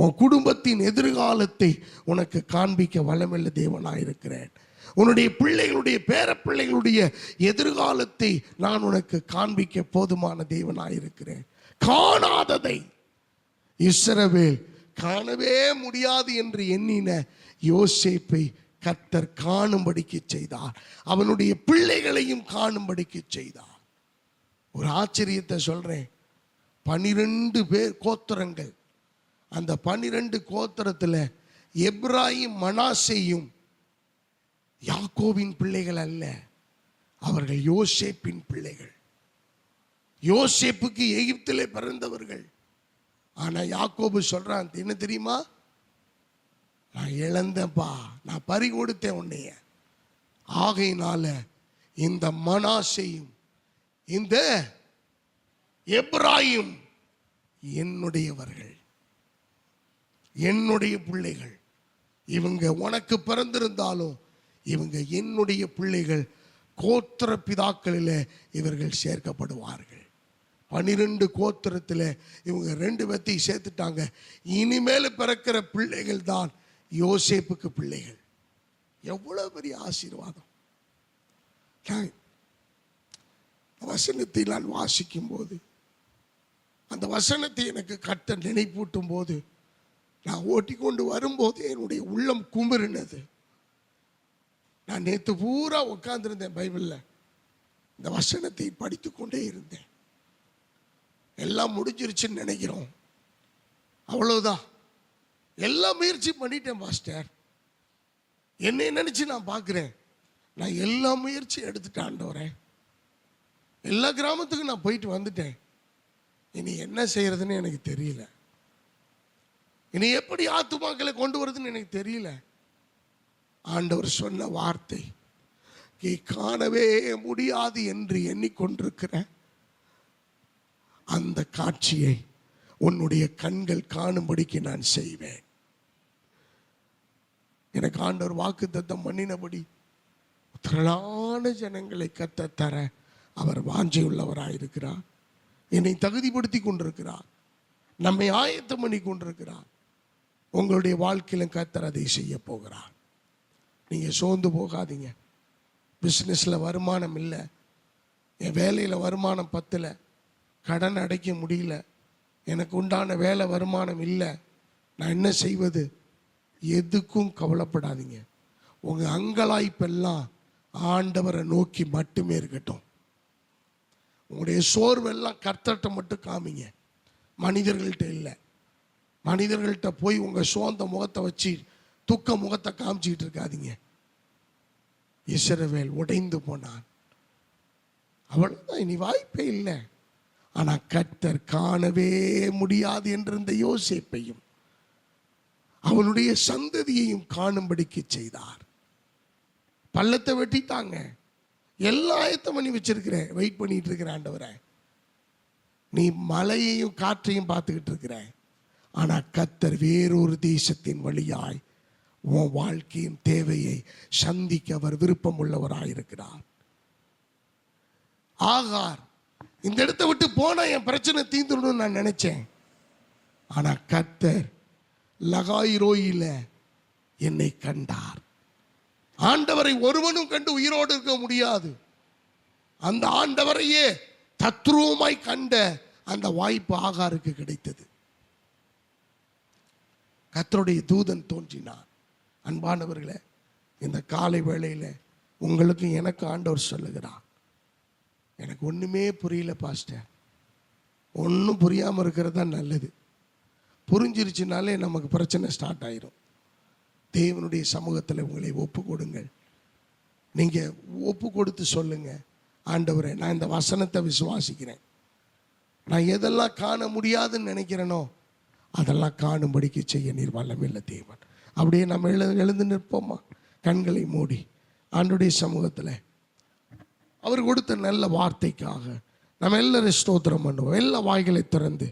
உன் குடும்பத்தின் எதிர்காலத்தை உனக்கு காண்பிக்க வல்லமுள்ள தேவனாயிருக்கிறேன். உன்னுடைய பிள்ளைகளுடைய பேர பிள்ளைகளுடைய எதிர்காலத்தை நான் உனக்கு காண்பிக்க போதுமான தேவனாயிருக்கிறேன். காணாததை இஸ்ரவேல் காணவே முடியாது என்று எண்ணின யோசேப்பை கர்த்தர் காணும்படிக்கு செய்தார், அவனுடைய பிள்ளைகளையும் காணும்படிக்கு செய்தார். ஒரு ஆச்சரியத்தை சொல்றேன், 12 பேர் கோத்திரங்கள், அந்த 12 கோத்திரத்தில் எப்ராயிம் மனாசேயும் யாக்கோபின் பிள்ளைகள் அல்ல, அவர்கள் யோசேப்பின் பிள்ளைகள். யோசேப்புக்கு எகிப்திலே பிறந்தவர்கள். ஆனா யாக்கோபு சொல்றான், என்ன தெரியுமா, நான் இழந்தப்பா, நான் பறி கொடுத்தேன் உன்னைய, ஆகையினால இந்த மனாசேயும் இந்த எப்ராயிம் என்னுடையவர்கள், என்னுடைய பிள்ளைகள். இவங்க உனக்கு பிறந்திருந்தாலும் இவங்க என்னுடைய பிள்ளைகள், கோத்திர பிதாக்களில் இவர்கள் சேர்க்கப்படுவார்கள். 12 கோத்திரத்தில் இவங்க 2 பேர்த்தையும் சேர்த்துட்டாங்க. இனிமேல் பிறக்கிற பிள்ளைகள் தான் யோசேப்புக்கு பிள்ளைகள். எவ்வளவு பெரிய ஆசீர்வாதம்! வசனத்தை நான் வாசிக்கும் போது, அந்த வசனத்தை எனக்கு கர்த்தர் நினைப்பூட்டும் போது, நான் ஓட்டிக்கொண்டு வரும்போது என்னுடைய உள்ளம் கும்பிருனது. நான் நேற்று பூரா உட்கார்ந்திருந்தேன், பைபிளில் இந்த வசனத்தை படித்து கொண்டே இருந்தேன். எல்லாம் முடிஞ்சிருச்சுன்னு நினைக்கிறோம், அவ்வளவுதான், எல்லாம் முயற்சி பண்ணிட்டேன் பாஸ்டர். என்னை நினைச்சு நான் பார்க்கிறேன், நான் எல்லா முயற்சி எடுத்துட்டேன் ஆண்டவரே, எல்லா கிராமத்துக்கும் நான் போயிட்டு வந்துட்டேன், இனி என்ன செய்யறதுன்னு எனக்கு தெரியல, இனி எப்படி ஆத்துமாக்களை கொண்டு வருதுன்னு எனக்கு தெரியல. ஆண்டவர் சொன்ன வார்த்தை, காணவே முடியாது என்று எண்ணிக்கொண்டிருக்கிற அந்த காட்சியை உன்னுடைய கண்கள் காணும்படிக்கு நான் செய்வேன். எனக்கு ஆண்டவர் வாக்குத்தத்தம் பண்ணினபடி திரளான ஜனங்களை கர்த்தர் தர அவர் வாஞ்சை உள்ளவராயிருக்கிறார். என்னை தகுதிப்படுத்தி கொண்டிருக்கிறார், நம்மை ஆயத்தம் பண்ணி கொண்டிருக்கிறார். உங்களுடைய வாழ்க்கையிலும் கர்த்தர் அதை செய்ய போகிறார். நீங்க சோர்ந்து போகாதீங்க. பிஸ்னஸ்ல வருமானம் இல்லை, என் வேலையில் வருமானம் பத்தல, கடன் அடைக்க முடியல, எனக்கு உண்டான வேலை வருமானம் இல்லை, நான் என்ன செய்வது? எதுக்கும் கவலைப்படாதீங்க. உங்க அங்கலாய்ப்பெல்லாம் ஆண்டவரை நோக்கி மட்டுமே இருக்கட்டும். உங்களுடைய சோர்வெல்லாம் கர்த்தர்கிட்ட மட்டும் காமிங்க, மனிதர்கள்ட்ட இல்லை. மனிதர்கள்ட்ட போய் உங்க சோர்ந்த முகத்தை வச்சு துக்க முகத்தை காமிச்சிட்டு இருக்காதீங்க. இஸ்ரவேல் உடைந்து போனான், அவ்வளவுதான், இனி வாய்ப்பே இல்லை. ஆனா கர்த்தர் காணவே முடியாது என்றிருந்த யோசேப்பையும் அவனுடைய சந்ததியையும் காணும்படிக்கு செய்தார். பள்ளத்தை வெட்டித்தாங்க, எல்லாம் ஆயத்தம் பண்ணி வச்சிருக்கிறேன், வெயிட் பண்ணிட்டு இருக்கிறேன் ஆண்டவரே, நீ மலையையும் காற்றையும் பார்த்துக்கிட்டு இருக்கிற, ஆனா கர்த்தர் வேறொரு தேசத்தின் வழியாய் உன் வாழ்க்கையின் தேவையை சந்திக்க அவர் விருப்பம் உள்ளவராயிருக்கிறார். ஆகார் இந்த இடத்தை விட்டு போனா என் பிரச்சனை தீந்துடணும்னு நான் நினைச்சேன். ஆனா கர்த்தர் லகாயிரோயில என்னை கண்டார். ஆண்டவரை ஒருவனும் கண்டு உயிரோடு இருக்க முடியாது. அந்த ஆண்டவரையே தத்ரூபமாய் கண்ட அந்த வாய்ப்பு ஆகாருக்கு கிடைத்தது. கர்த்தருடைய தூதன் தோன்றினார். அன்பானவர்களே, இந்த காலை வேளையில உங்களுக்கு எனக்கு ஆண்டவர் சொல்லுகிறார், எனக்கு ஒண்ணுமே புரியல பாஸ்டர். ஒன்றும் புரியாமல் இருக்கிறது தான் நல்லது. புரிஞ்சிருச்சுனாலே நமக்கு பிரச்சனை ஸ்டார்ட் ஆயிரும். தேவனுடைய சமூகத்தில் உங்களை ஒப்பு கொடுங்கள். நீங்கள் ஒப்பு கொடுத்து சொல்லுங்க, ஆண்டவரே நான் இந்த வசனத்தை விசுவாசிக்கிறேன். நான் எதெல்லாம் காண முடியாதுன்னு நினைக்கிறேனோ அதெல்லாம் காணும்படிக்கு செய்ய நீர் வல்லமையுள்ள தேவன். அப்படியே நம்ம எழுந்து நிற்போமா, கண்களை மூடி ஆண்டவருடைய சமூகத்தில் அவர் கொடுத்த நல்ல வார்த்தைக்காக நம்ம எல்லாரும் ஸ்தோத்திரம் பண்ணுவோம். எல்லா வாய்களை திறந்து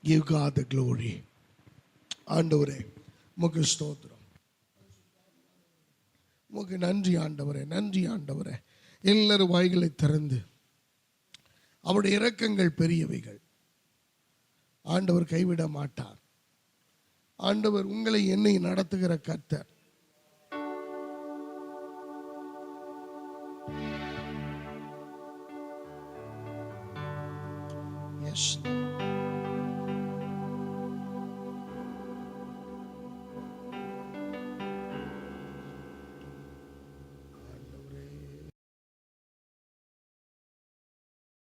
Give God the glory. ஆண்டவரே உமக்கு ஸ்தோத்திரம், உமக்கு நன்றி ஆண்டவரே, நன்றி ஆண்டவரே. எல்லாரும் வாய்களை திறந்து அவருடைய இரக்கங்கள் பெரியவைகள். ஆண்டவர் கைவிட மாட்டார். ஆண்டவர் உங்களை என்னை நடத்துகிற கர்த்தர்.